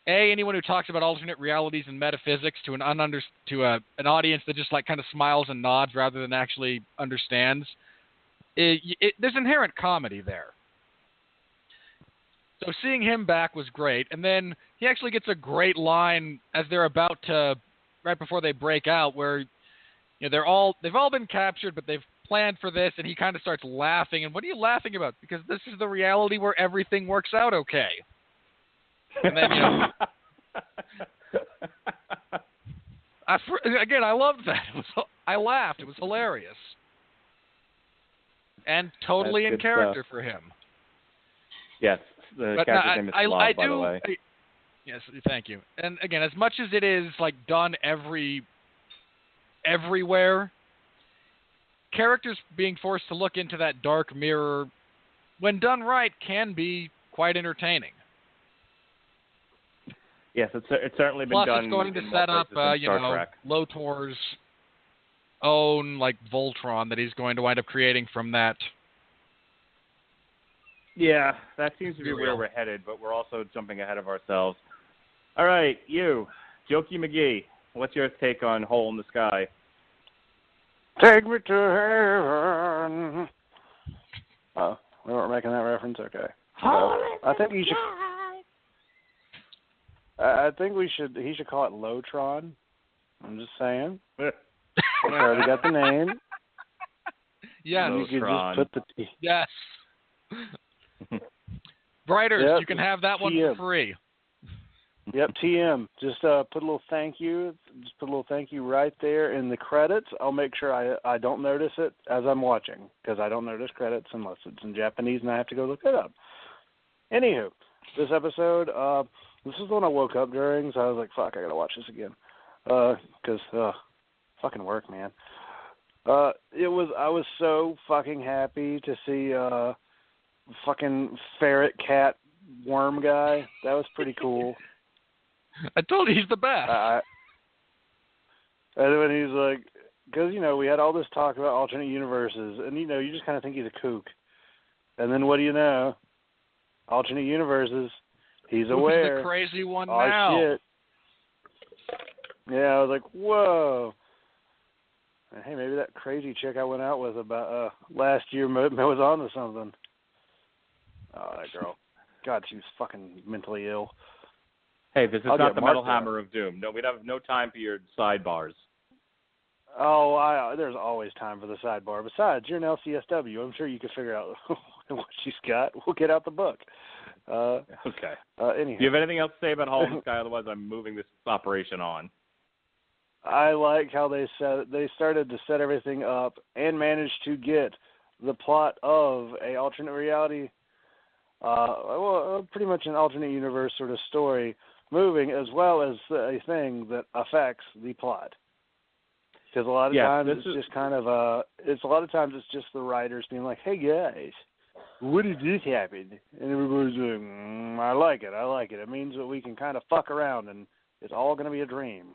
anyone who talks about alternate realities and metaphysics to an audience that just kind of smiles and nods rather than actually understands, there's inherent comedy there. So seeing him back was great, and then he actually gets a great line as they're about to, right before they break out, where they've all been captured, but they've planned for this, and he kind of starts laughing. And what are you laughing about? Because this is the reality where everything works out okay. And then I loved that. I laughed. It was hilarious, and totally in character for him. Yes. The character's name is Slav, by the way. Yes, thank you. And again, as much as it is done everywhere, characters being forced to look into that dark mirror, when done right, can be quite entertaining. Yes, it's certainly been done. Plus, done. it's going to set up, Lotor's own Voltron that he's going to wind up creating from that. Yeah, that seems to be where we're headed, but we're also jumping ahead of ourselves. All right, you, Jokey McGee, what's your take on Hole in the Sky? Take me to heaven. Oh, we weren't making that reference? Okay. I think you should... I think he should call it Lotron. I'm just saying. I already got the name. Yes. You could just put the T. Yes. Writers, yep. You can have that one for free. Yep, TM. Just put a little thank you. Just put a little thank you right there in the credits. I'll make sure I don't notice it as I'm watching, because I don't notice credits unless it's in Japanese and I have to go look it up. Anywho, this episode, this is the one I woke up during, so I was like, fuck, I gotta watch this again. Because fucking work, man. I was so fucking happy to see fucking ferret cat worm guy. That was pretty cool. I told you he's the best. And when he's like, because, we had all this talk about alternate universes, and, you just kind of think he's a kook. And then what do you know? Alternate universes, he's aware. Who's the crazy one oh, now? Shit. Yeah, I was like, whoa. And, hey, maybe that crazy chick I went out with about last year was on to something. Oh, that girl. God, she was fucking mentally ill. Hey, this is not the Metal Hammer of Doom. No, we'd have no time for your sidebars. Oh, there's always time for the sidebar. Besides, you're an LCSW. I'm sure you can figure out what she's got. We'll get out the book. Okay. Anyhow. Do you have anything else to say about Hole in the Sky? Otherwise, I'm moving this operation on. I like how they started to set everything up and managed to get the plot of a alternate reality, pretty much an alternate universe sort of story moving, as well as a thing that affects the plot. Because a lot of times it's just kind of a lot of times it's just the writers being like, hey guys, what did this happen? And everybody's like, I like it. It means that we can kind of fuck around and it's all going to be a dream.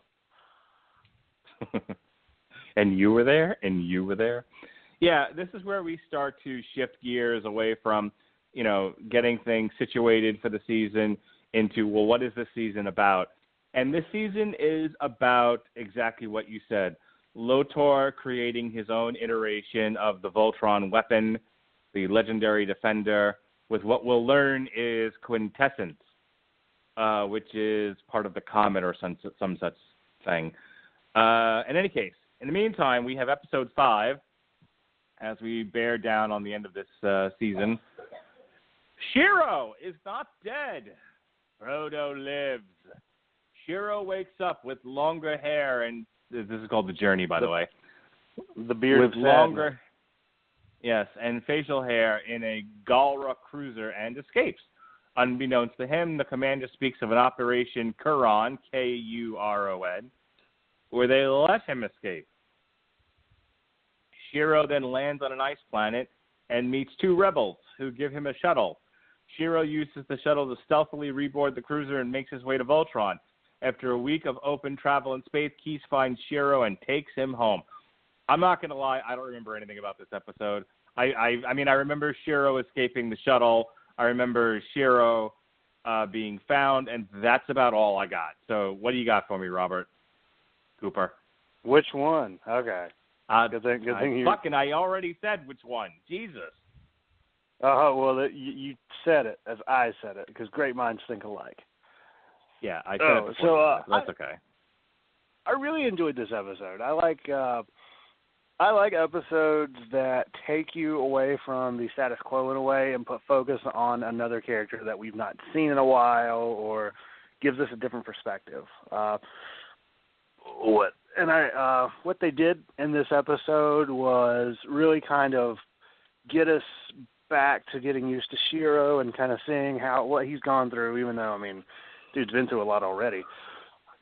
And you were there, and you were there. Yeah, this is where we start to shift gears away from, getting things situated for the season into, well, what is this season about? And this season is about exactly what you said. Lotor creating his own iteration of the Voltron weapon, the legendary defender, with what we'll learn is quintessence, which is part of the comet or some such thing. In any case, in the meantime, we have episode 5 as we bear down on the end of this season. Shiro is not dead. Frodo lives. Shiro wakes up with longer hair, and this is called The Journey, by the way. The beard with of longer, yes, and facial hair in a Galra cruiser and escapes. Unbeknownst to him, the commander speaks of an Operation Kuron, Kuron, where they let him escape. Shiro then lands on an ice planet and meets two rebels who give him a shuttle. Shiro uses the shuttle to stealthily reboard the cruiser and makes his way to Voltron. After a week of open travel in space, Keith finds Shiro and takes him home. I'm not going to lie, I don't remember anything about this episode. I mean, I remember Shiro escaping the shuttle. I remember Shiro being found, and that's about all I got. So what do you got for me, Robert Cooper? Which one? Okay. Good thing you... I already said which one. Jesus. Well, you said it as I said it, because great minds think alike. Yeah, I said it before. That's okay. I really enjoyed this episode. I like episodes that take you away from the status quo in a way and put focus on another character that we've not seen in a while or gives us a different perspective. What they did in this episode was really kind of get us back to getting used to Shiro and kind of seeing what he's gone through, even though, I mean, dude's been through a lot already.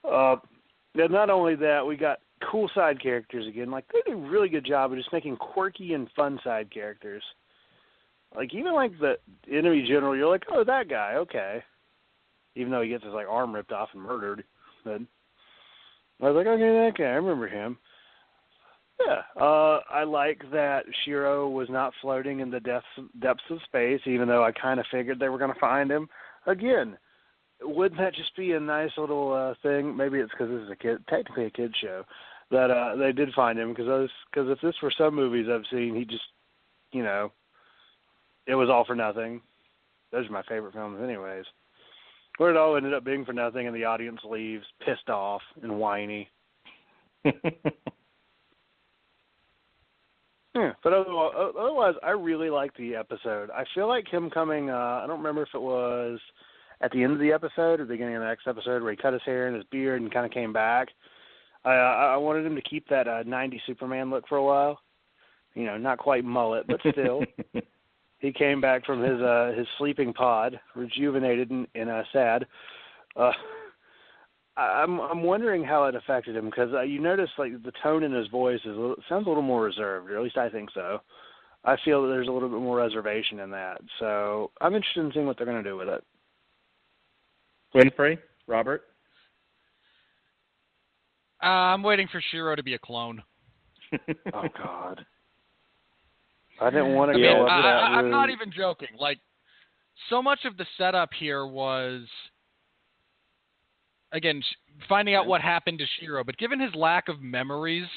And not only that, we got cool side characters again. Like, they do a really good job of just making quirky and fun side characters. Like, even like the enemy general, you're like, oh, that guy, okay. Even though he gets his like arm ripped off and murdered. But I was like, okay, that guy, I remember him. Yeah, I like that Shiro was not floating in the depths of space, even though I kind of figured they were going to find him. Again, wouldn't that just be a nice little thing? Maybe it's because this is technically a kid's show, that they did find him, because if this were some movies I've seen, he just, it was all for nothing. Those are my favorite films anyways. Where it all ended up being for nothing and the audience leaves pissed off and whiny. Yeah, but otherwise, I really liked the episode. I feel like him coming, I don't remember if it was at the end of the episode or the beginning of the next episode where he cut his hair and his beard and kind of came back. I wanted him to keep that 90s Superman look for a while. Not quite mullet, but still. He came back from his sleeping pod, rejuvenated and sad. I'm wondering how it affected him, because you notice like the tone in his voice sounds a little more reserved, or at least I think so. I feel that there's a little bit more reservation in that. So I'm interested in seeing what they're going to do with it. Winfree, Robert? I'm waiting for Shiro to be a clone. Oh, God. I didn't want to go up that route. I'm not even joking. Like, so much of the setup here was, again, finding out what happened to Shiro. But given his lack of memories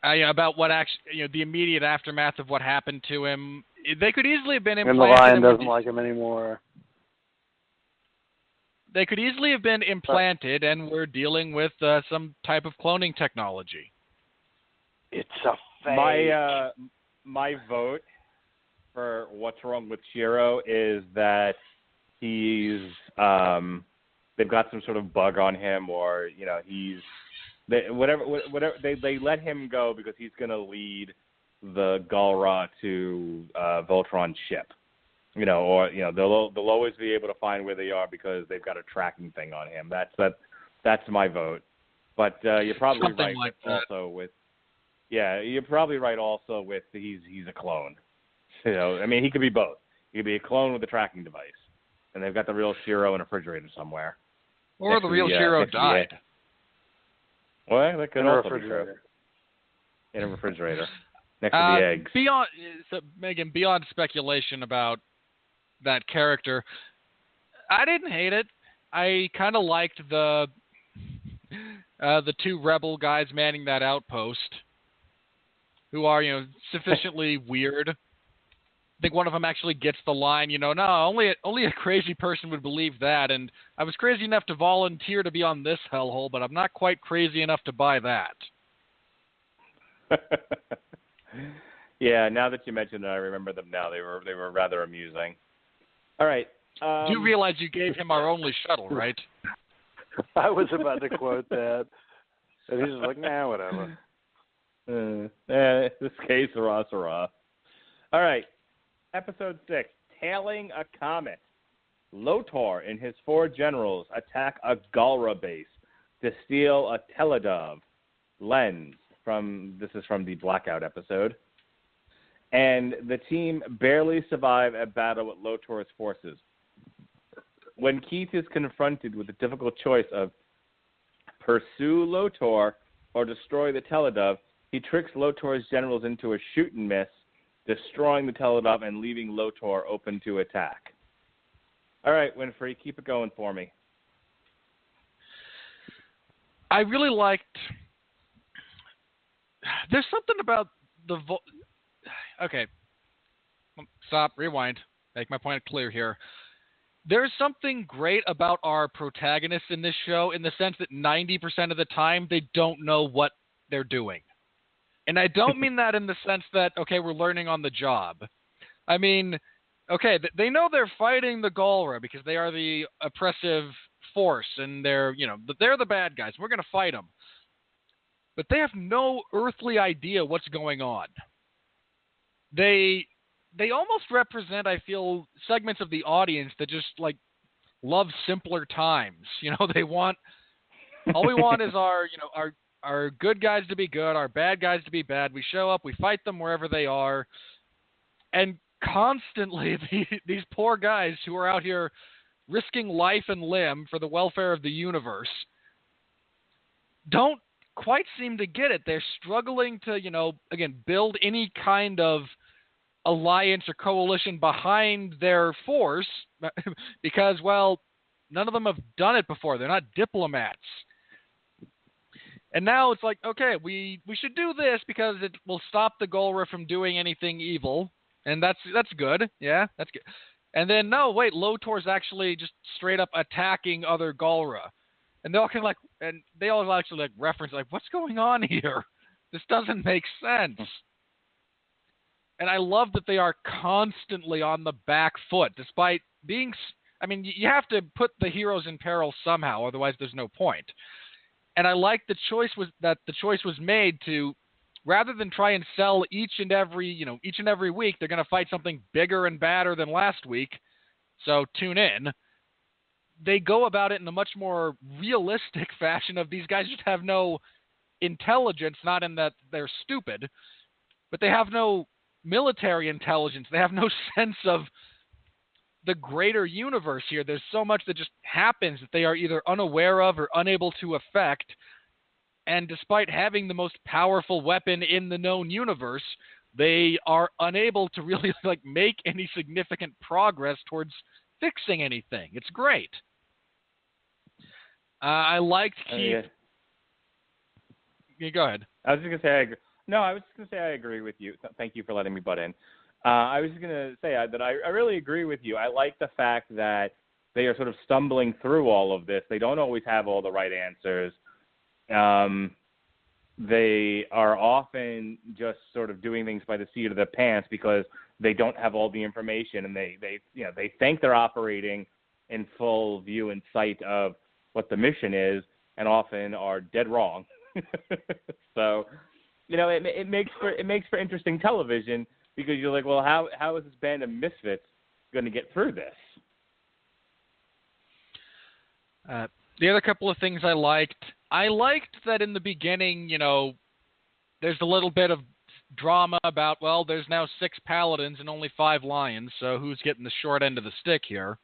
about what actually, the immediate aftermath of what happened to him, they could easily have been implanted. And the lion doesn't like him anymore. They could easily have been implanted, and we're dealing with some type of cloning technology. It's a fake. My vote for what's wrong with Shiro is that he's they've got some sort of bug on him, or whatever they let him go because he's going to lead the Galra to Voltron's ship. They'll always be able to find where they are because they've got a tracking thing on him. That's my vote. But you're probably Something right like that. also with. Yeah, you're probably right also with he's a clone. He could be both. He could be a clone with a tracking device, and they've got the real Shiro in a refrigerator somewhere. Or the real Shiro died. Well, that could in also be true. In a refrigerator next to the eggs. Beyond speculation about that character, I didn't hate it. I kind of liked the two rebel guys manning that outpost, who are, sufficiently weird. I think one of them actually gets the line, no, only a crazy person would believe that, and I was crazy enough to volunteer to be on this hellhole, but I'm not quite crazy enough to buy that. Yeah, now that you mentioned it, I remember them now. They were rather amusing. All right, You realize you gave him our only shuttle, right? I was about to quote that. And he's just like, nah, whatever. This case, sarah. All right. Episode 6, Tailing a Comet. Lotor and his 4 generals attack a Galra base to steal a Teledov lens. This is from the Blackout episode. And the team barely survive a battle with Lotor's forces. When Keith is confronted with the difficult choice of pursue Lotor or destroy the Teledov, he tricks Lotor's generals into a shoot and miss, destroying the Teledov and leaving Lotor open to attack. All right, Winfree, keep it going for me. I really liked... There's something about the... Okay. Stop, rewind. Make my point clear here. There's something great about our protagonists in this show in the sense that 90% of the time they don't know what they're doing. And I don't mean that in the sense that, okay, we're learning on the job. I mean, okay, they know they're fighting the Galra because they are the oppressive force and they're the bad guys. We're going to fight them. But they have no earthly idea what's going on. They almost represent, I feel, segments of the audience that just like love simpler times. All we want is our good guys to be good, our bad guys to be bad. We show up, we fight them wherever they are, and constantly these poor guys who are out here risking life and limb for the welfare of the universe don't quite seem to get it. They're struggling to, again, build any kind of alliance or coalition behind their force because, well, none of them have done it before. They're not diplomats. And now it's like, okay, we should do this because it will stop the Galra from doing anything evil. And that's good. Yeah, that's good. And then, no, wait, Lotor's actually just straight up attacking other Galra. And they all actually reference, what's going on here? This doesn't make sense. And I love that they are constantly on the back foot, despite being... I mean, you have to put the heroes in peril somehow, otherwise there's no point. And I like the choice was made to, rather than try and sell each and every week, they're going to fight something bigger and badder than last week, so tune in. They go about it in a much more realistic fashion of these guys just have no intelligence, not in that they're stupid, but they have no military intelligence. They have no sense of the greater universe here. There's so much that just happens that they are either unaware of or unable to affect. And despite having the most powerful weapon in the known universe, they are unable to really make any significant progress towards fixing anything. It's great. I liked Keith. Yeah, go ahead. I was just going to say I agree. No, I was just going to say I agree with you. Thank you for letting me butt in. I was just going to say that I really agree with you. I like the fact that they are sort of stumbling through all of this. They don't always have all the right answers. They are often just sort of doing things by the seat of their pants because they don't have all the information, and they think they're operating in full view and sight of what the mission is, and often are dead wrong. So, it makes for interesting television because you're like, well, how is this band of misfits going to get through this? The other couple of things I liked that in the beginning, there's a little bit of drama about, well, there's now 6 Paladins and only 5 Lions, so who's getting the short end of the stick here?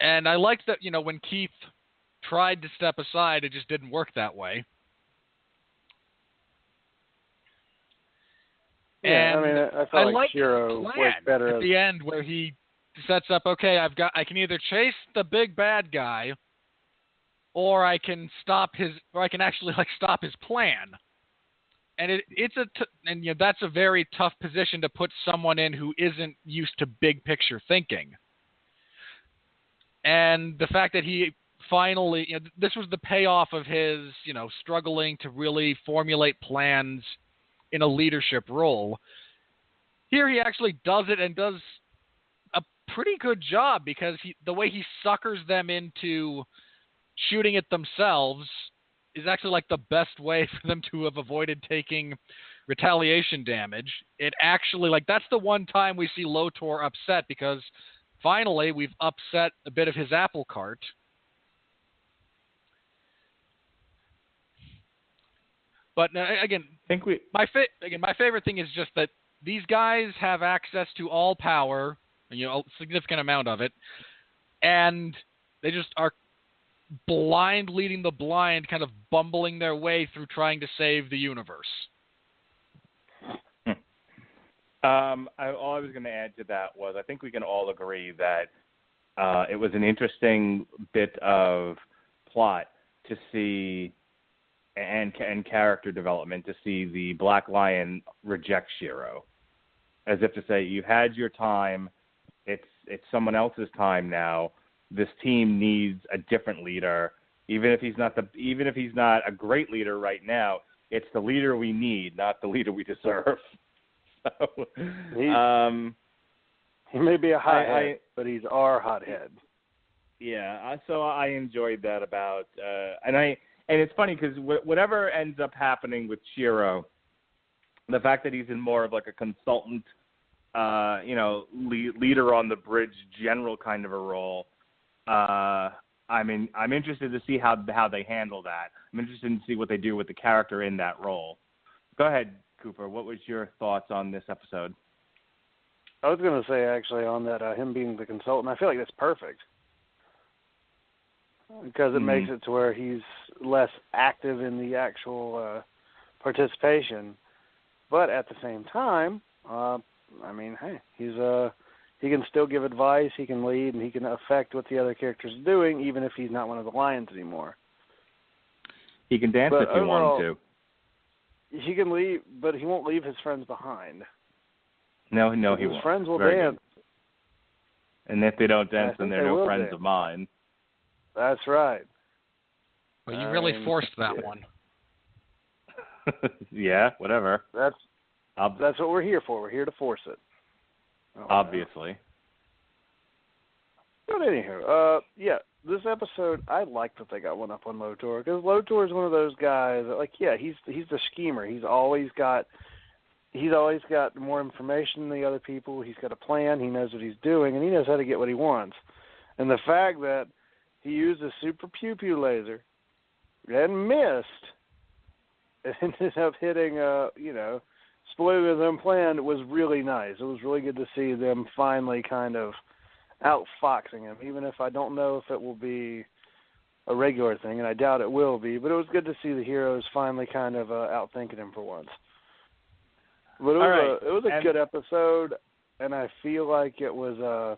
And I liked that, when Keith tried to step aside, it just didn't work that way. Yeah, and I felt like Shiro was better at the end where he sets up, okay, I can either chase the big bad guy, or I can actually stop his plan. And that's a very tough position to put someone in who isn't used to big picture thinking. And the fact that he finally, this was the payoff of his, struggling to really formulate plans in a leadership role. Here he actually does it and does a pretty good job because the way he suckers them into shooting it themselves is actually like the best way for them to have avoided taking retaliation damage. It actually, like, that's the one time we see Lotor upset because finally we've upset a bit of his apple cart. But again, my favorite thing is just that these guys have access to all power, a significant amount of it, and they just are blind leading the blind, kind of bumbling their way through trying to save the universe. All I was going to add to that was I think we can all agree that it was an interesting bit of plot to see and character development to see the Black Lion reject Shiro, as if to say, you've had your time, it's someone else's time now. This team needs a different leader, even if he's not a great leader right now. It's the leader we need, not the leader we deserve. So, he may be a hothead, but he's our hothead. Yeah, so I enjoyed that about, and it's funny because whatever ends up happening with Shiro, the fact that he's in more of like a consultant, leader on the bridge, general kind of a role. I'm interested to see how they handle that. I'm interested to see what they do with the character in that role. Go ahead, Cooper. What was your thoughts on this episode? I was going to say, actually, on that, him being the consultant, I feel like that's perfect. Because it makes it to where he's less active in the actual participation. But at the same time, hey, he can still give advice, he can lead, and he can affect what the other characters are doing, even if he's not one of the lions anymore. He can dance if you want him to. He can leave, but he won't leave his friends behind. No, he won't. His friends will Very dance. Good. And if they don't dance, then they're no friends of mine. That's right. Well, you really forced that one. Yeah, whatever. That's what we're here for. We're here to force it. Obviously. But anywho, this episode, I like that they got one up on Lotor, because Lotor is one of those guys that, he's the schemer. He's always got more information than the other people. He's got a plan. He knows what he's doing, and he knows how to get what he wants. And the fact that he used a super pew-pew laser and missed, and ended up hitting, spoiler them plan, was really nice. It was really good to see them finally kind of outfoxing him, even if I don't know if it will be a regular thing, and I doubt it will be, but it was good to see the heroes finally kind of outthinking him for once. But it was a good episode, and I feel like it was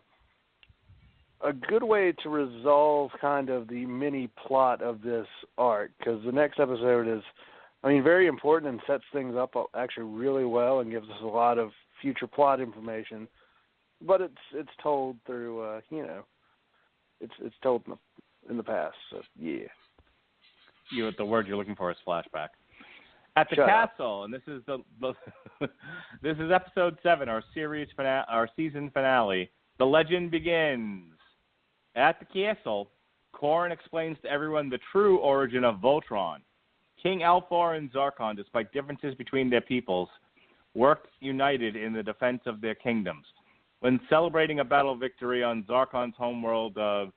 a good way to resolve kind of the mini plot of this arc, because the next episode is, very important and sets things up actually really well and gives us a lot of future plot information. But it's told through, it's told in the past. So yeah. The word you're looking for is flashback. At the castle, and this is this is episode 7, our season finale. The legend begins. At the castle, Corrin explains to everyone the true origin of Voltron. King Alfor and Zarkon, despite differences between their peoples, worked united in the defense of their kingdoms. When celebrating a battle victory on Zarkon's homeworld of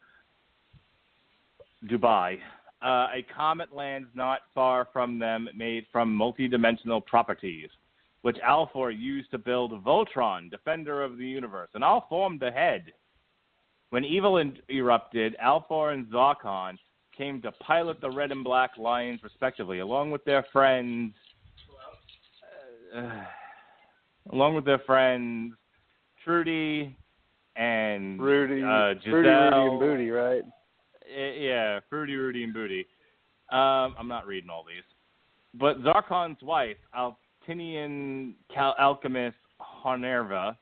Dubai, a comet lands not far from them made from multidimensional properties, which Alfor used to build Voltron, defender of the universe, and all formed the head. When evil erupted, Alfor and Zarkon came to pilot the red and black lions respectively, along with their friends Trudy and Giselle. Fruity, Rudy, and Booty, right? Yeah, Fruity, Rudy, and Booty. I'm not reading all these. But Zarkon's wife, Altinian alchemist Honerva,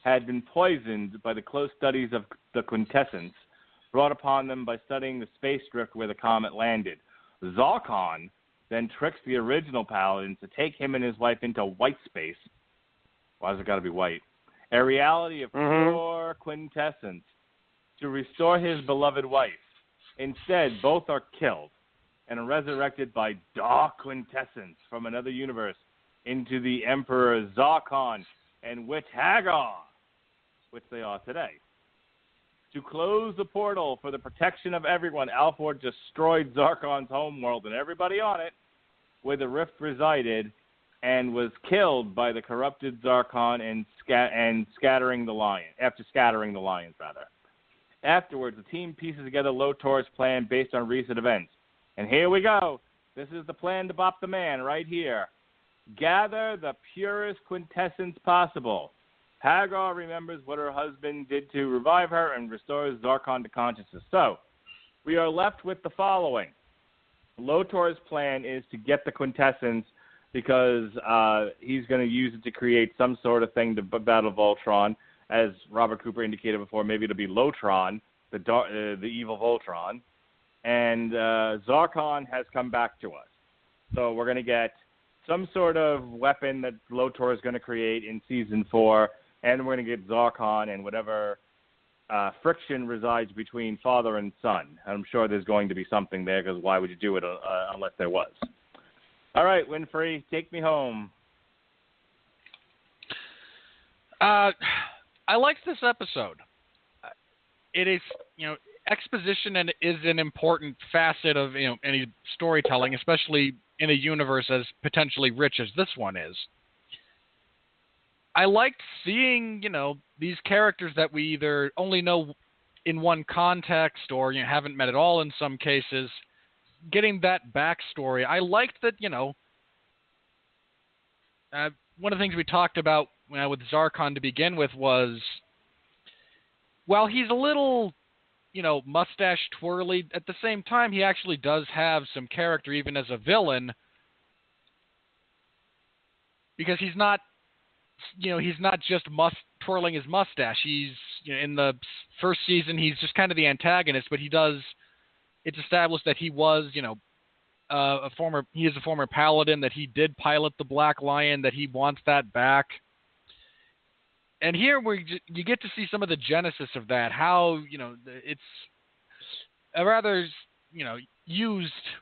had been poisoned by the close studies of the quintessence brought upon them by studying the space drift where the comet landed. Zarkon then tricks the original Paladins to take him and his wife into white space. Why has it got to be white? a reality of pure quintessence, to restore his beloved wife. Instead, both are killed and are resurrected by dark quintessence from another universe into the Emperor Zarkon and Witch Hagar, which they are today. To close the portal for the protection of everyone, Alford destroyed Zarkon's homeworld and everybody on it, where the rift resided, and was killed by the corrupted Zarkon and scattering the lion. After scattering the lions, rather. Afterwards, the team pieces together Lotor's plan based on recent events. And here we go. This is the plan to bop the man right here. Gather the purest quintessence possible. Hagar remembers what her husband did to revive her and restores Zarkon to consciousness. So, we are left with the following. Lotor's plan is to get the quintessence because he's going to use it to create some sort of thing to battle Voltron. As Robert Cooper indicated before, maybe it'll be Lotron, the evil Voltron. And Zarkon has come back to us. So we're going to get some sort of weapon that Lotor is going to create in Season 4, and we're going to get Zarkon and whatever friction resides between father and son. I'm sure there's going to be something there, because why would you do it unless there was? All right, Winfree, take me home. I liked this episode. It is, exposition and is an important facet of any storytelling, especially in a universe as potentially rich as this one is. I liked seeing, these characters that we either only know in one context or haven't met at all in some cases, getting that backstory. I liked that, one of the things we talked about with Zarkon to begin with was, while he's a little, mustache twirly, at the same time, he actually does have some character even as a villain, because he's not just twirling his mustache. He's, in the first season, he's just kind of the antagonist, but it's established that he was, he is a former Paladin, that he did pilot the Black Lion, that he wants that back. And here you get to see some of the genesis of that, how, it's a rather,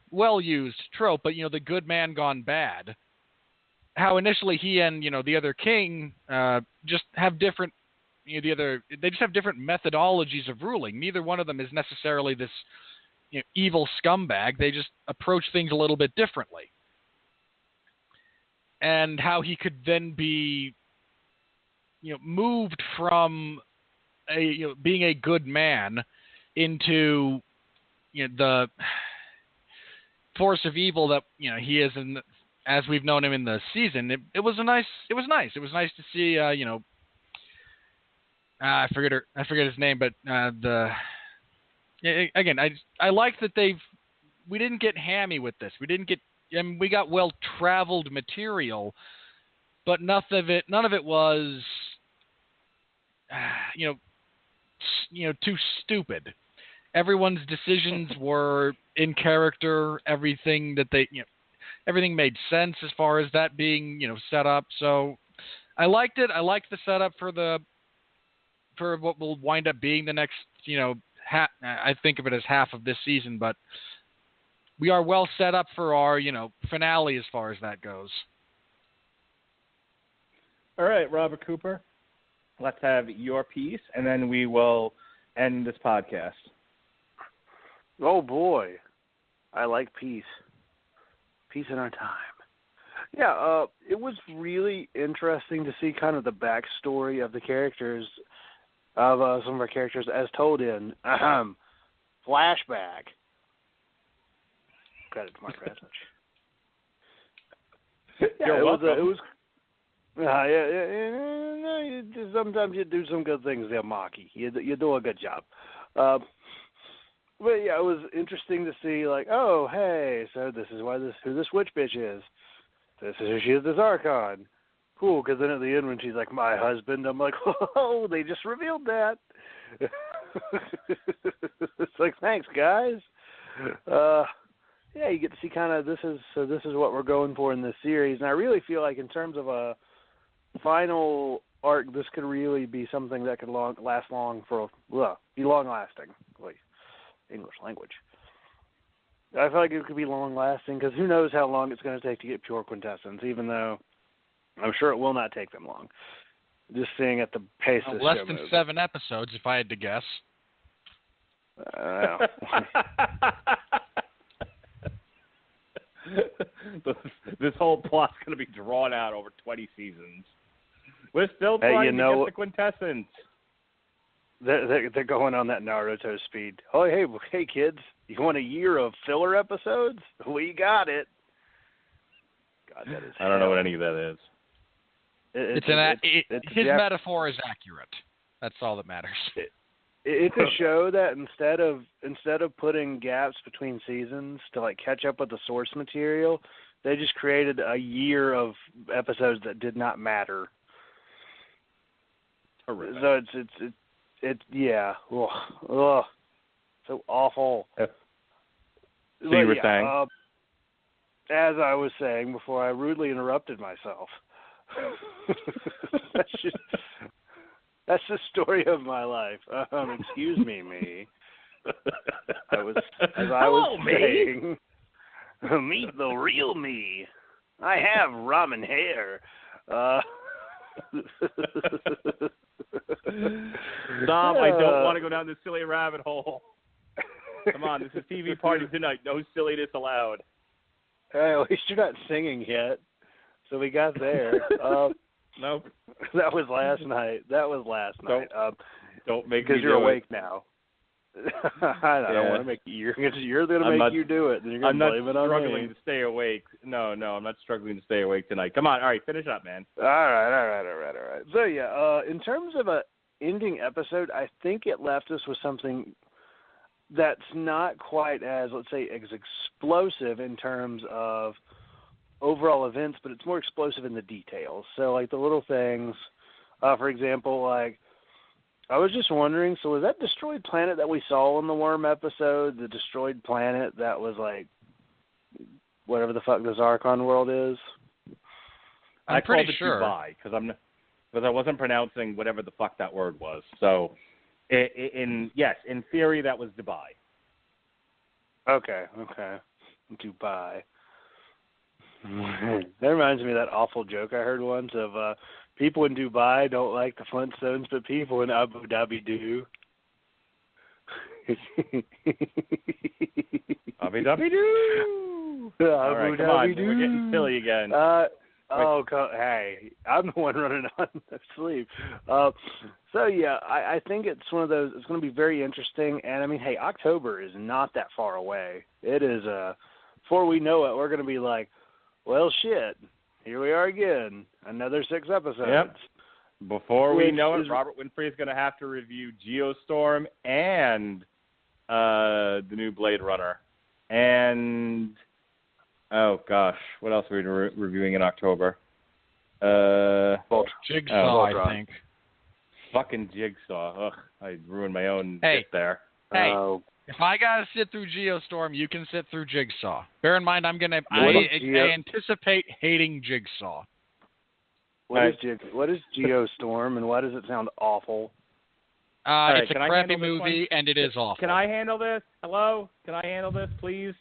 well-used trope, but, the good man gone bad. How initially he and, the other king just have different, they just have different methodologies of ruling. Neither one of them is necessarily this, evil scumbag. They just approach things a little bit differently. And how he could then be, moved from being a good man into, the force of evil that, he is in, as we've known him in the season. It was nice. It was nice to see, I forget his name, but again, I like that we didn't get hammy with this. We got well-traveled material, but none of it was, too stupid. Everyone's decisions were in character. Everything everything made sense as far as that being, set up. So I liked it. I liked the setup for what will wind up being the next, I think of it as half of this season, but we are well set up for our, finale as far as that goes. All right, Robert Cooper, let's have your piece, and then we will end this podcast. Oh, boy. I like peace. Peace in our time. Yeah, it was really interesting to see kind of the backstory of the characters, of some of our characters as told in Flashback. Credit to Mark Rasmuch. You're welcome. Sometimes you do some good things there, Marky. You do a good job. But yeah, it was interesting to see, like, oh, hey, so this is who this witch bitch is. This is who she is, the Zarkon. Cool, because then at the end when she's like, my husband, I'm like, oh, they just revealed that. It's like, thanks, guys. Yeah, you get to see kind of this is what we're going for in this series. And I really feel like in terms of a final arc, this could really be something that could last long for, be long-lasting, like English language. I feel like it could be long-lasting because who knows how long it's going to take to get pure quintessence, even though I'm sure it will not take them long. Just seeing at the pace this less show than moves. 7 episodes, if I had to guess. This whole plot's going to be drawn out over 20 seasons. We're still trying to get the quintessence. They're going on that Naruto speed. Oh, hey, kids, you want a year of filler episodes? We got it. God, that is. I don't know what any of that is. His metaphor is accurate. That's all that matters. It's a show that instead of putting gaps between seasons to like catch up with the source material, they just created a year of episodes that did not matter. Horrific. So it's yeah. Ugh. So awful. So you were saying? As I was saying before I rudely interrupted myself. That's the story of my life. Excuse me. I was saying, meet the real me. I have ramen hair. Stop! I don't want to go down this silly rabbit hole. Come on, this is TV Party Tonight. No silliness allowed. Hey, at least you're not singing yet. So we got there. Nope. That was last night. Night. Don't make because me you're do awake it. now. I don't want to make you. You're going to make you do it. Then you're going to blame it on me. I'm not struggling to stay awake. No, I'm not struggling to stay awake tonight. Come on, all right, finish up, man. All right. So yeah, in terms of a ending episode, I think it left us with something that's not quite as, let's say, as explosive in terms of overall events, but it's more explosive in the details. So, like the little things, for example, like I was just wondering, so was that destroyed planet that we saw in the worm episode, the destroyed planet that was like whatever the fuck the Zarkon world is? I'm pretty sure. Dubai because I wasn't pronouncing whatever the fuck that word was. So, in theory, that was Dubai. Okay. Dubai. That reminds me of that awful joke I heard once of people in Dubai don't like the Flintstones, but people in Abu Dhabi do. Abu Dhabi do. All right, come on, we're getting silly again. Hey, I'm the one running on sleep. So yeah, I think it's one of those. It's going to be very interesting, and I mean, hey, October is not that far away. It is. Before we know it, we're going to be like, well, shit, here we are again, another 6 episodes. Yep. Before we know it, Robert Winfree is going to have to review Geostorm and the new Blade Runner. And, oh, gosh, what else are we reviewing in October? Jigsaw, I think. Fucking Jigsaw. Ugh, I ruined my own bit there. Hey. If I gotta sit through Geostorm, you can sit through Jigsaw. Bear in mind, I anticipate hating Jigsaw. What is Geostorm, and why does it sound awful? It's a crappy movie, and it is awful. Can I handle this? Hello? Can I handle this, please?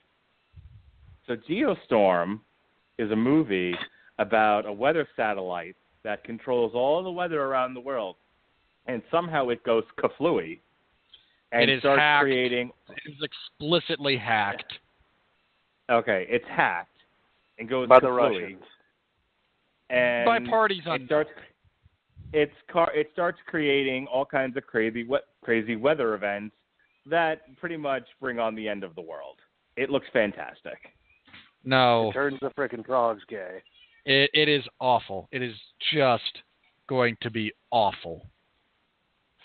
So Geostorm is a movie about a weather satellite that controls all the weather around the world, and somehow it goes kaflooey. And it is starts hacked. Creating. It is explicitly hacked. Okay, it's hacked and goes by kaflooey. The Russians. And by parties on. It starts creating all kinds of crazy weather events that pretty much bring on the end of the world. It looks fantastic. No. It turns the frickin' frogs gay. It is awful. It is just going to be awful.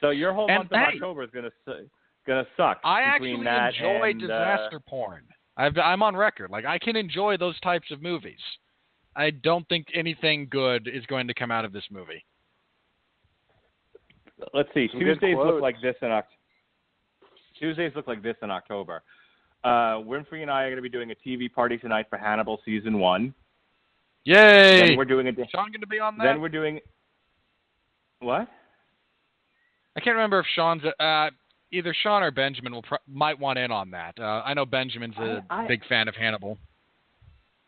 So your whole month of October is gonna suck. I actually enjoy disaster porn. I'm on record. Like, I can enjoy those types of movies. I don't think anything good is going to come out of this movie. Let's see. Some Tuesdays look like this in October. Winfree and I are going to be doing a TV party tonight for Hannibal season 1. Yay! Then we're doing Sean going to be on that? Then we're doing. What? I can't remember if Sean's either Sean or Benjamin might want in on that. I know Benjamin's a big fan of Hannibal.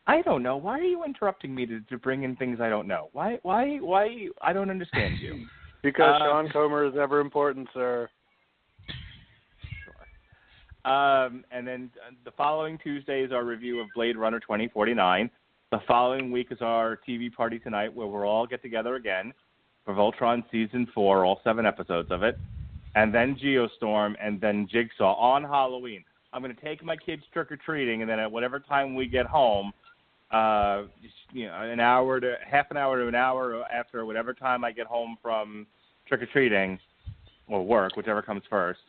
I don't know. Why are you interrupting me to bring in things I don't know? Why? I don't understand you. Because Sean Comer is ever important, sir. Sure. And then the following Tuesday is our review of Blade Runner 2049. The following week is our TV party tonight, where we'll all get together again for Voltron Season 4, all 7 episodes of it. And then Geostorm, and then Jigsaw on Halloween. I'm going to take my kids trick-or-treating, and then at whatever time we get home, half an hour to an hour after whatever time I get home from trick-or-treating, or work, whichever comes first,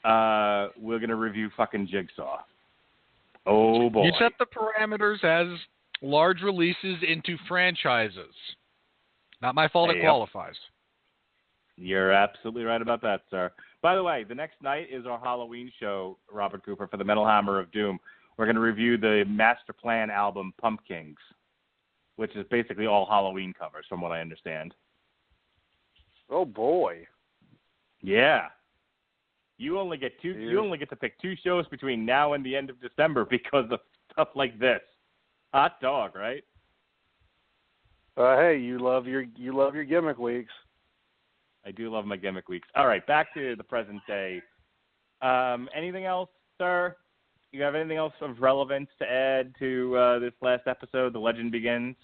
we're going to review fucking Jigsaw. Oh, boy. You set the parameters as large releases into franchises. Not my fault it qualifies. You're absolutely right about that, sir. By the way, the next night is our Halloween show, Robert Cooper, for the Metal Hammer of Doom. We're going to review the Master Plan album, Pumpkins, which is basically all Halloween covers, from what I understand. Oh, boy. Yeah. You only get to pick 2 shows between now and the end of December because of stuff like this. Hot dog, right? Hey, you love your gimmick weeks. I do love my gimmick weeks. All right, back to the present day. Anything else, sir? You have anything else of relevance to add to this last episode, The Legend Begins?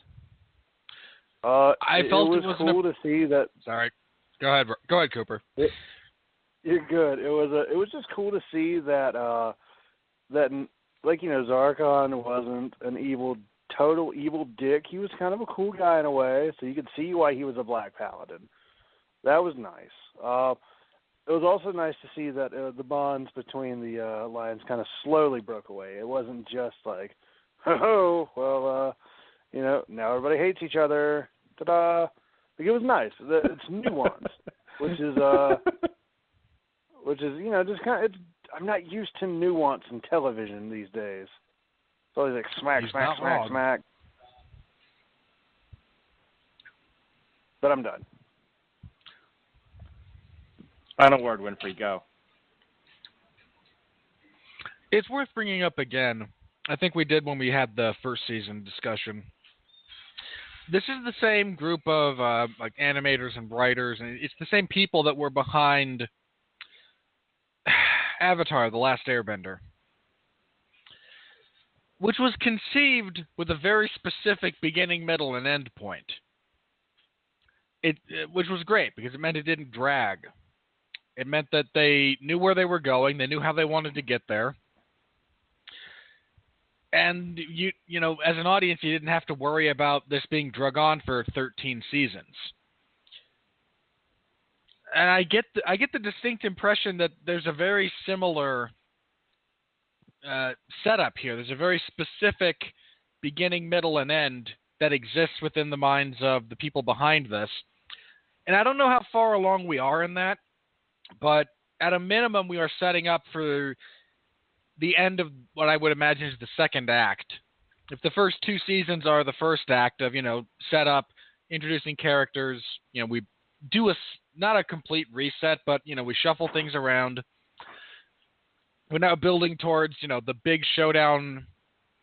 I felt it was cool to see that. Sorry, go ahead, Cooper. You're good. It was just cool to see that Zarkon wasn't an total evil dick. He was kind of a cool guy in a way, so you could see why he was a Black Paladin. That was nice. It was also nice to see that the bonds between the alliance kind of slowly broke away. It wasn't just like, now everybody hates each other. Ta-da! Like, it was nice. It's nuanced, which is just kind of. I'm not used to nuance in television these days. It's always like smack, smack, smack, smack. But I'm done. Final word, Winfree, go. It's worth bringing up again. I think we did when we had the first season discussion. This is the same group of animators and writers, and it's the same people that were behind Avatar: The Last Airbender, which was conceived with a very specific beginning, middle, and end point. Which was great because it meant it didn't drag. It meant that they knew where they were going. They knew how they wanted to get there. And, as an audience, you didn't have to worry about this being drug on for 13 seasons. And I get the distinct impression that there's a very similar setup here. There's a very specific beginning, middle, and end that exists within the minds of the people behind this. And I don't know how far along we are in that, but at a minimum, we are setting up for the end of what I would imagine is the second act. If the first 2 seasons are the first act of, set up, introducing characters, we do not a complete reset, but, we shuffle things around. We're now building towards, the big showdown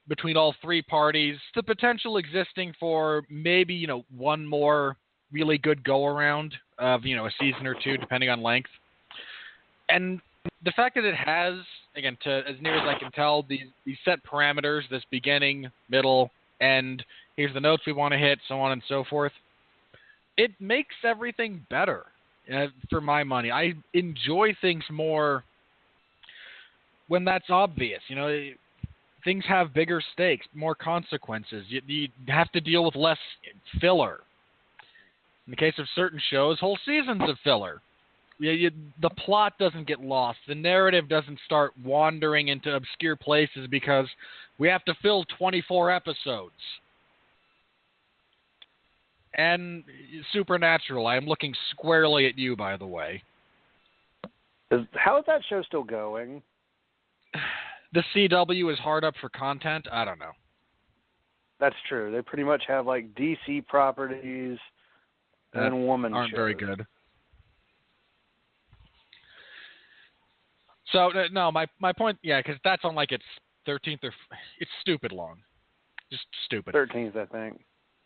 between all 3 parties, the potential existing for maybe, one more really good go-around of, a season or 2, depending on length. And the fact that it has, again, as near as I can tell, these set parameters, this beginning, middle, end, here's the notes we want to hit, so on and so forth, it makes everything better, for my money. I enjoy things more when that's obvious. Things have bigger stakes, more consequences. You have to deal with less filler. In the case of certain shows, whole seasons of filler. The plot doesn't get lost. The narrative doesn't start wandering into obscure places because we have to fill 24 episodes. And Supernatural, I am looking squarely at you, by the way. How is that show still going? The CW is hard up for content? I don't know. That's true. They pretty much have, DC properties. that and woman aren't shows. very good. So no, my point, yeah, because that's on like its 13th or it's stupid long, just stupid. 13th, I think.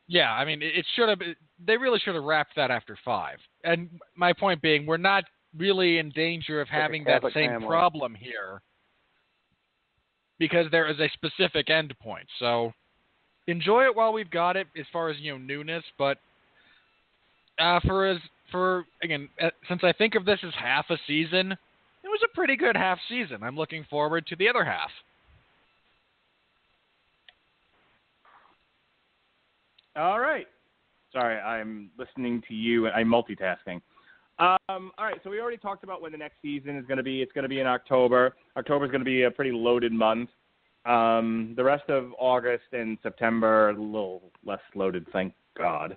Yeah, I mean it should have. They really should have wrapped that after 5. And my point being, we're not really in danger of having that Catholic same family. problem here because there is a specific end point. So enjoy it while we've got it, as far as newness. But since I think of this as half a season, it was a pretty good half season. I'm looking forward to the other half. All right. Sorry, I'm listening to you. I'm multitasking. All right, so we already talked about when the next season is going to be. It's going to be in October. October is going to be a pretty loaded month. The rest of August and September are a little less loaded, thank God.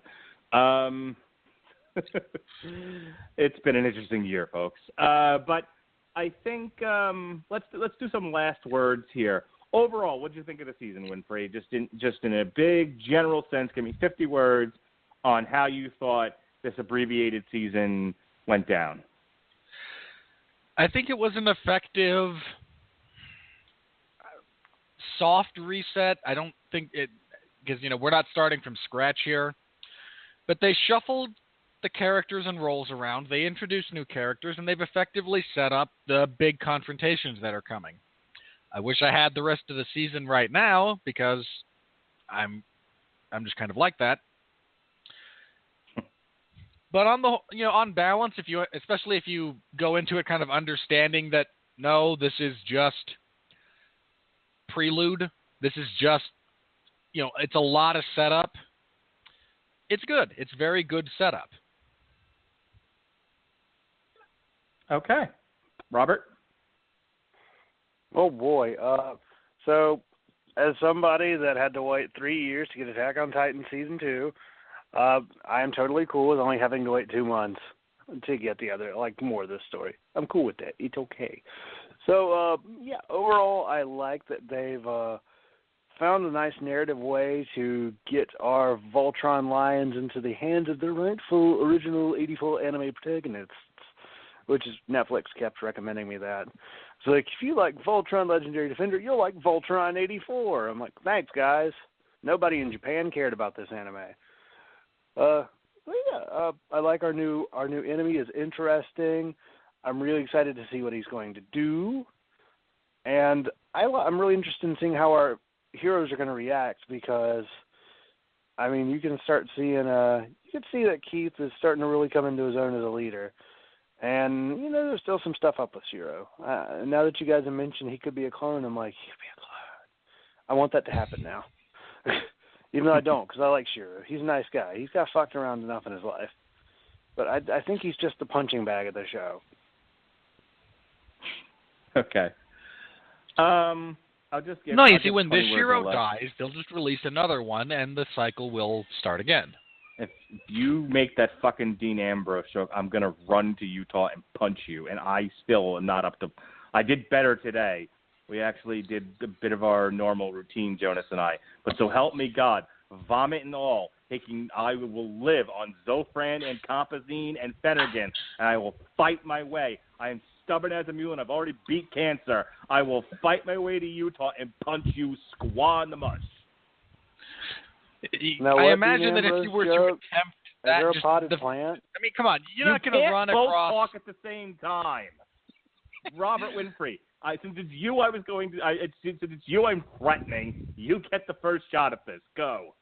It's been an interesting year, folks. But I think let's do some last words here. Overall, what did you think of the season, Winfree? Just in a big general sense, give me 50 words on how you thought this abbreviated season went down. I think it was an effective soft reset. I don't think it, because we're not starting from scratch here, but they shuffled the characters and roles around. They introduced new characters, and they've effectively set up the big confrontations that are coming. I wish I had the rest of the season right now because I'm just kind of like that. But on balance, especially if you go into it kind of understanding that no, this is just prelude. This is just it's a lot of setup. It's good. It's very good setup. Okay, Robert. Oh boy. So as somebody that had to wait 3 years to get Attack on Titan season 2, I am totally cool with only having to wait 2 months to get the other, more of this story. I'm cool with that. It's okay. So yeah, overall, I like that they've found a nice narrative way to get our Voltron lions into the hands of their rightful original 84 anime protagonists, which is Netflix kept recommending me that. So if you like Voltron Legendary Defender, you'll like Voltron 84. I'm like, thanks, guys. Nobody in Japan cared about this anime. But yeah, I like our new enemy is interesting. I'm really excited to see what he's going to do, and I'm really interested in seeing how our heroes are going to react because, I mean, you can start seeing you can see that Keith is starting to really come into his own as a leader. And, there's still some stuff up with Shiro. Now that you guys have mentioned he could be a clone, I'm like, he could be a clone. I want that to happen now. Even though I don't, because I like Shiro. He's a nice guy. He's got fucked around enough in his life. But I think he's just the punching bag of the show. Okay. I'll just give. No, you see, when this Shiro dies, they'll just release another one, and the cycle will start again. If you make that fucking Dean Ambrose joke, I'm going to run to Utah and punch you. And I still am not up to... I did better today. We actually did a bit of our normal routine, Jonas and I. But so help me God, vomit and all, I will live on Zofran and Compazine and Phenergan, and I will fight my way. I am stubborn as a mule, and I've already beat cancer. I will fight my way to Utah and punch you squaw in the mush. Now, I imagine that if you were to attempt that, is there a potted plant? I mean, come on, you're not going to run across. across. Both talk at the same time. Robert Winfree, since it's you, since it's you, I'm threatening. You get the first shot at this. Go.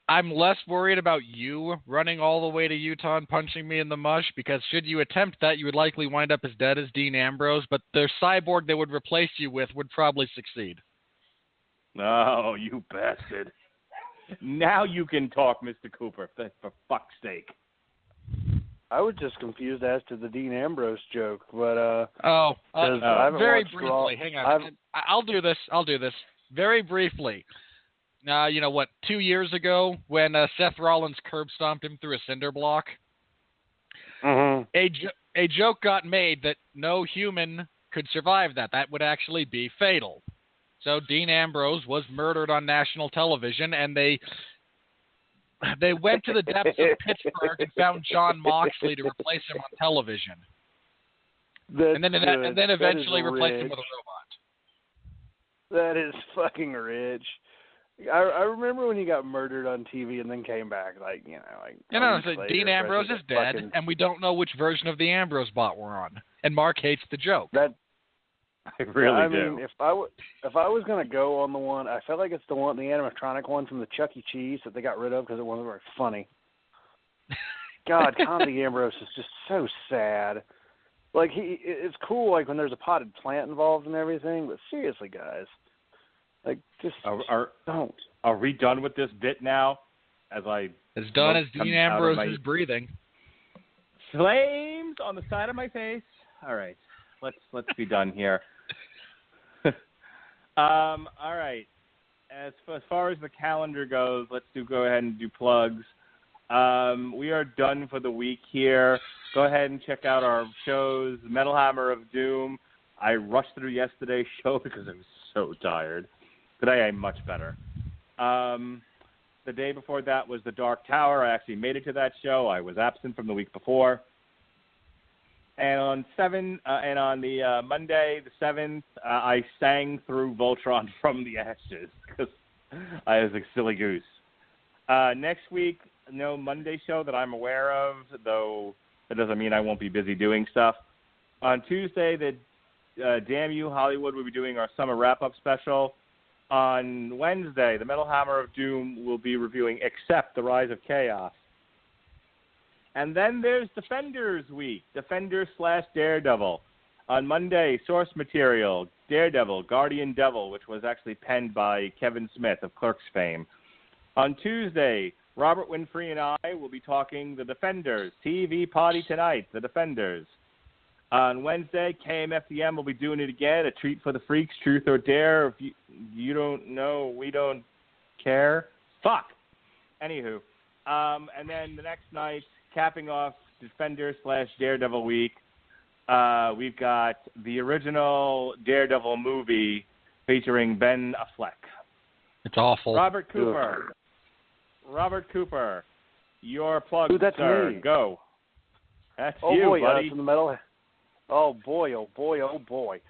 I'm less worried about you running all the way to Utah and punching me in the mush, because should you attempt that, you would likely wind up as dead as Dean Ambrose, but the cyborg they would replace you with would probably succeed. Oh, you bastard. Now you can talk, Mr. Cooper, for fuck's sake. I was just confused as to the Dean Ambrose joke, but very briefly. Hang on, I'll do this very briefly. 2 years ago when Seth Rollins curb stomped him through a cinder block? Mm-hmm. A joke got made that no human could survive that. That would actually be fatal. So Dean Ambrose was murdered on national television, and they They went to the depths of Pittsburgh and found John Moxley to replace him on television. And then eventually replaced him with a robot. That is fucking rich. I remember when he got murdered on TV and then came back, so Dean Ambrose is dead, and we don't know which version of the Ambrose bot we're on. And Mark hates the joke. I really do. I mean, if I was gonna go on the one, I felt like it's the animatronic one from the Chuck E. Cheese that they got rid of because it wasn't very funny. God, Comedy Ambrose is just so sad. Like it's cool, like when there's a potted plant involved and everything, but seriously, guys, like just don't. Are we done with this bit now? As done as Dean Ambrose is breathing. Flames on the side of my face. All right, let's be done here. All right. As far as the calendar goes, let's go ahead and do plugs. We are done for the week here. Go ahead and check out our shows. Metal Hammer of Doom. I rushed through yesterday's show because I was so tired. Today I'm much better. The day before that was The Dark Tower. I actually made it to that show. I was absent from the week before. And on the Monday, the 7th, I sang through Voltron from the Ashes because I was a silly goose. Next week, no Monday show that I'm aware of, though that doesn't mean I won't be busy doing stuff. On Tuesday, the Damn You Hollywood will be doing our summer wrap-up special. On Wednesday, the Metal Hammer of Doom will be reviewing Except the Rise of Chaos. And then there's Defenders Week, Defender/Daredevil. On Monday, source material, Daredevil, Guardian Devil, which was actually penned by Kevin Smith of Clerks fame. On Tuesday, Robert Winfree and I will be talking The Defenders, TV Party Tonight, The Defenders. On Wednesday, KMFDM will be doing it again, A Treat for the Freaks, Truth or Dare. If you don't know, we don't care. Fuck. Anywho. And then the next night, capping off Defender/Daredevil Week, we've got the original Daredevil movie featuring Ben Affleck. It's awful. Robert Cooper, your plug, that's sir. me. Go. That's oh you, boy, buddy. From the Metal. Oh boy, oh boy, oh boy.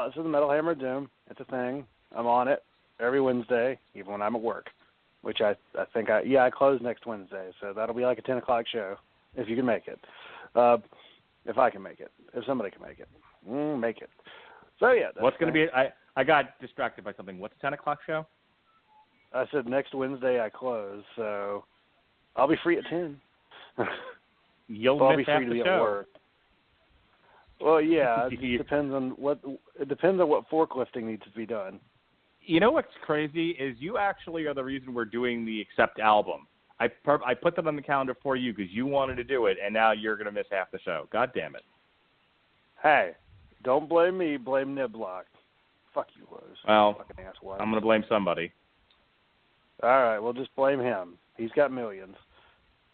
This is the Metal Hammer of Doom. It's a thing. I'm on it every Wednesday, even when I'm at work. Which I think I close next Wednesday, so that'll be like a 10 o'clock show, if you can make it. If I can make it. If somebody can make it. Make it. So, yeah. What's going to be, I got distracted by something. What's the 10 o'clock show? I said next Wednesday I close, so I'll be free at 10. You'll I'll miss be half free to the be show. at work. Well, yeah, it depends on what forklifting needs to be done. You know what's crazy is you actually are the reason we're doing the Accept album. I put that on the calendar for you because you wanted to do it, and now you're going to miss half the show. God damn it. Hey, don't blame me. Blame Niblock. Fuck you, Rose. Well, fucking asswipe. I'm going to blame somebody. All right, well, just blame him. He's got millions,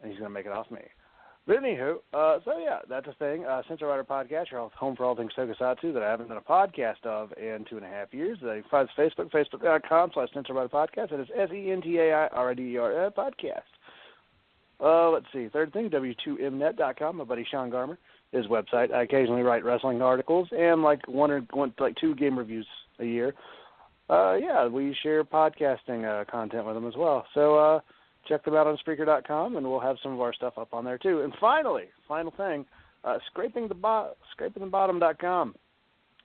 and he's going to make it off me. But anywho, so yeah, that's a thing. Sensor Rider Podcast, your home for all things Tokusatsu that I haven't done a podcast of in 2.5 years. You can find us Facebook, facebook.com/Sensor Rider Podcast. That is SENTAIRIDER podcast. Let's see. Third thing, W2Mnet.com. My buddy Sean Garmer, his website. I occasionally write wrestling articles and like two game reviews a year. Yeah, we share podcasting content with them as well. So, check them out on Spreaker.com, and we'll have some of our stuff up on there, too. And finally, final thing, scrapingthebottom.com.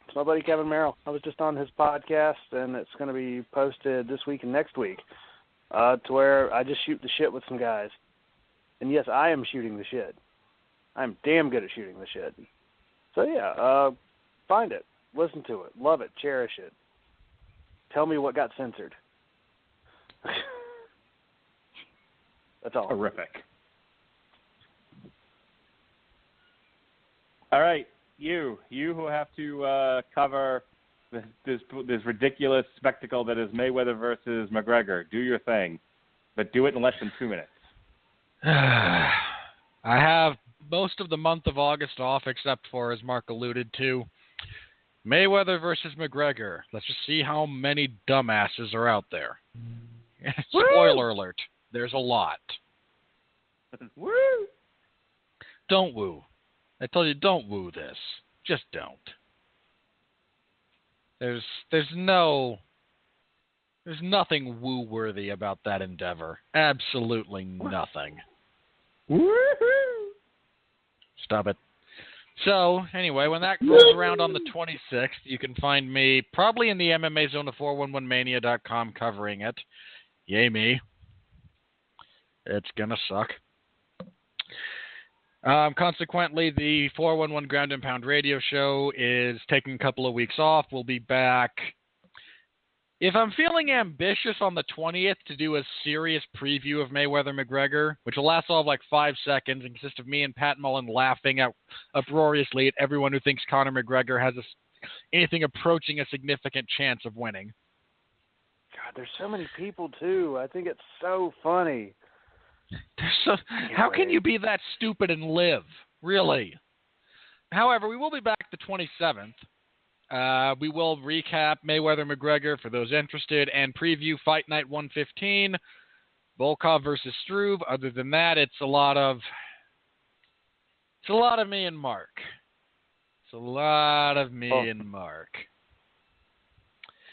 It's my buddy Kevin Merrill. I was just on his podcast, and it's going to be posted this week and next week, to where I just shoot the shit with some guys. And, yes, I am shooting the shit. I'm damn good at shooting the shit. So, yeah, find it. Listen to it. Love it. Cherish it. Tell me what got censored. That's all. Horrific. All right, you who have to cover this ridiculous spectacle that is Mayweather versus McGregor. Do your thing, but do it in less than 2 minutes. I have most of the month of August off, except for, as Mark alluded to, Mayweather versus McGregor. Let's just see how many dumbasses are out there. Spoiler alert. There's a lot. Woo! Don't woo. I told you, don't woo this. Just don't. There's nothing woo-worthy about that endeavor. Absolutely nothing. Woohoo! Stop it. So, anyway, when that rolls around on the 26th, you can find me probably in the MMA Zone of 411mania.com covering it. Yay me. It's gonna suck. Consequently, the 411 Ground and Pound radio show is taking a couple of weeks off. We'll be back. If I'm feeling ambitious on the 20th to do a serious preview of Mayweather-McGregor, which will last all of like 5 seconds and consist of me and Pat Mullen laughing out uproariously at everyone who thinks Conor McGregor has anything approaching a significant chance of winning. God, there's so many people, too. I think it's so funny. How can you be that stupid and live? Really? However, we will be back the 27th. We will recap Mayweather-McGregor for those interested and preview Fight Night 115, Volkov versus Struve. Other than that, it's a lot of me and Mark. It's a lot of me and Mark.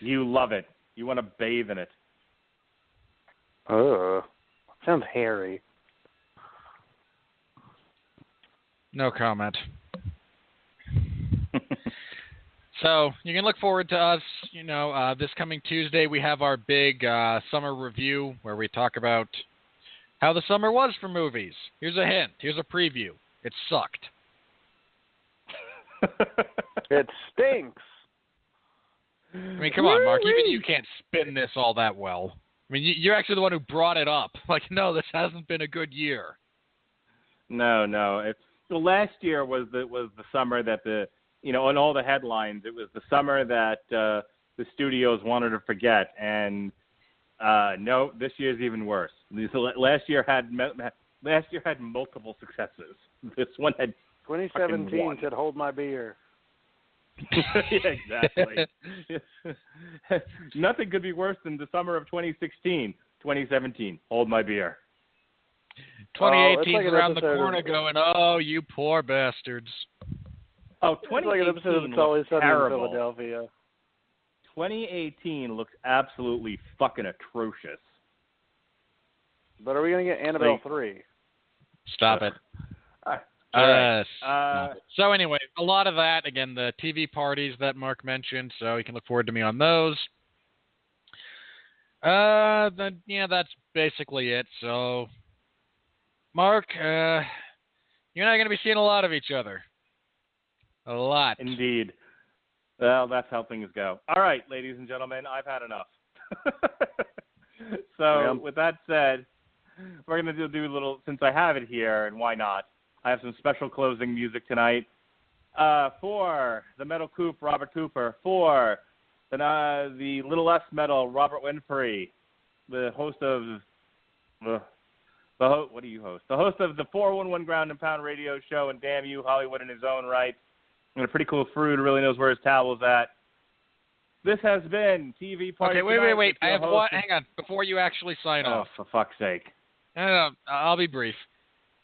You love it. You want to bathe in it. Sounds hairy. No comment. So you can look forward to us. This coming Tuesday we have our big summer review where we talk about how the summer was for movies. Here's a hint. Here's a preview. It sucked. It stinks. I mean, come on, Mark. Even you can't spin this all that well. I mean, you're actually the one who brought it up. Like, no, this hasn't been a good year. No. So last year was the summer that on all the headlines, it was the summer that the studios wanted to forget. And no, this year's even worse. Last year had multiple successes. This one had 2017 said, "Hold my beer." Yeah, exactly. Nothing could be worse than the summer of 2016. 2017, hold my beer. 2018's around the corner going, oh, you poor bastards. Oh, It's like an episode of It's Always Sunny in Philadelphia. 2018 looks absolutely fucking atrocious. But are we going to get Annabelle 3? Stop it. Right. So anyway, a lot of that, again, the TV parties that Mark mentioned, so you can look forward to me on those. That's basically it. So, Mark, you're not going to be seeing a lot of each other. A lot. Indeed. Well, that's how things go. All right, ladies and gentlemen, I've had enough. So, with that said, we're going to do a little, since I have it here, and why not? I have some special closing music tonight for the Metal Coop, Robert Cooper, for the Little Less Metal, Robert Winfree, the host of what do you host? The host of the 411 Ground and Pound radio show, and damn you, Hollywood in his own right, and a pretty cool fruit who really knows where his towel's at. This has been TV Party. Okay, wait. I have one. Hang on, before you actually sign off. For fuck's sake. No, I'll be brief.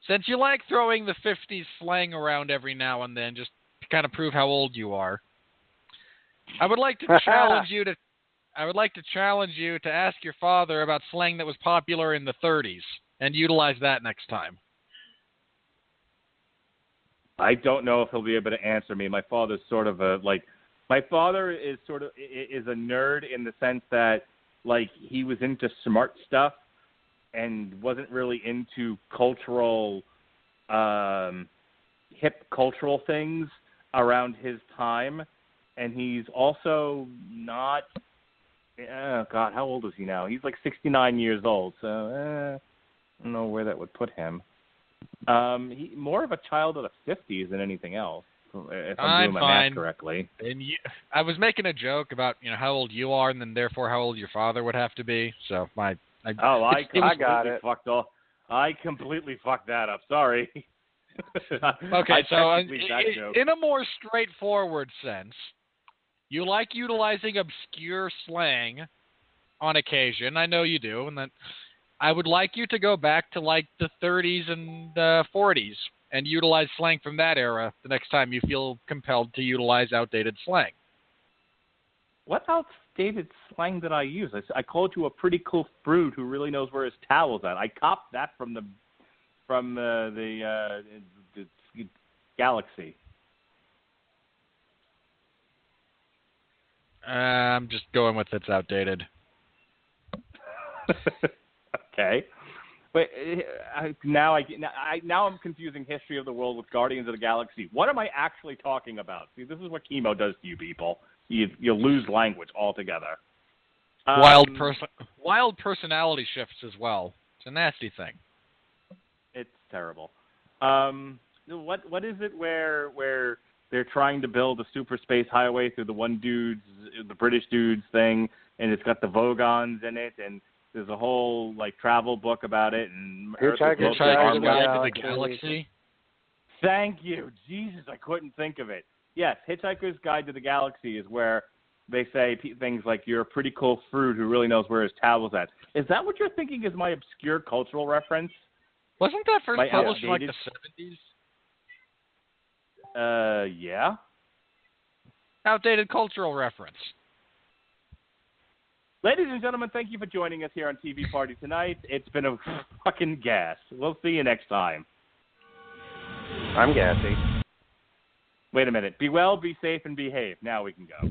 Since you like throwing the 50s slang around every now and then, just to kind of prove how old you are, I would like to challenge you to ask your father about slang that was popular in the 30s and utilize that next time. I don't know if he'll be able to answer me. My father's sort of my father is a nerd in the sense that he was into smart stuff and wasn't really into cultural, hip cultural things around his time. And he's also not, how old is he now? He's 69 years old, so I don't know where that would put him. He more of a child of the 50s than anything else, if I'm doing my math correctly. And I was making a joke about, how old you are and then therefore how old your father would have to be, so I got it. I completely fucked that up. Sorry. Okay, so in a more straightforward sense, you like utilizing obscure slang on occasion. I know you do, and then I would like you to go back to like the 30s and 40s and utilize slang from that era the next time you feel compelled to utilize outdated slang. What outdated slang did I use? I called you a pretty cool fruit who really knows where his towel's at. I copped that from the Galaxy. I'm just going with it's outdated. Okay. But now I'm confusing History of the World with Guardians of the Galaxy. What am I actually talking about? See, this is what chemo does to you people. You lose language altogether. Wild personality shifts as well. It's a nasty thing. It's terrible. What is it where they're trying to build a super space highway through the British dude's thing, and it's got the Vogons in it, and there's a whole travel book about it, and Hitchhiker's Guide to the Galaxy. Thank you, Jesus, I couldn't think of it. Yes, Hitchhiker's Guide to the Galaxy is where they say things like, "You're a pretty cool fruit who really knows where his towel's at." Is that what you're thinking is my obscure cultural reference? Wasn't that first published in like the 70s? Yeah. Outdated cultural reference. Ladies and gentlemen, thank you for joining us here on TV Party tonight. It's been a fucking gas. We'll see you next time. I'm gassy. Wait a minute. Be well, be safe, and behave. Now we can go.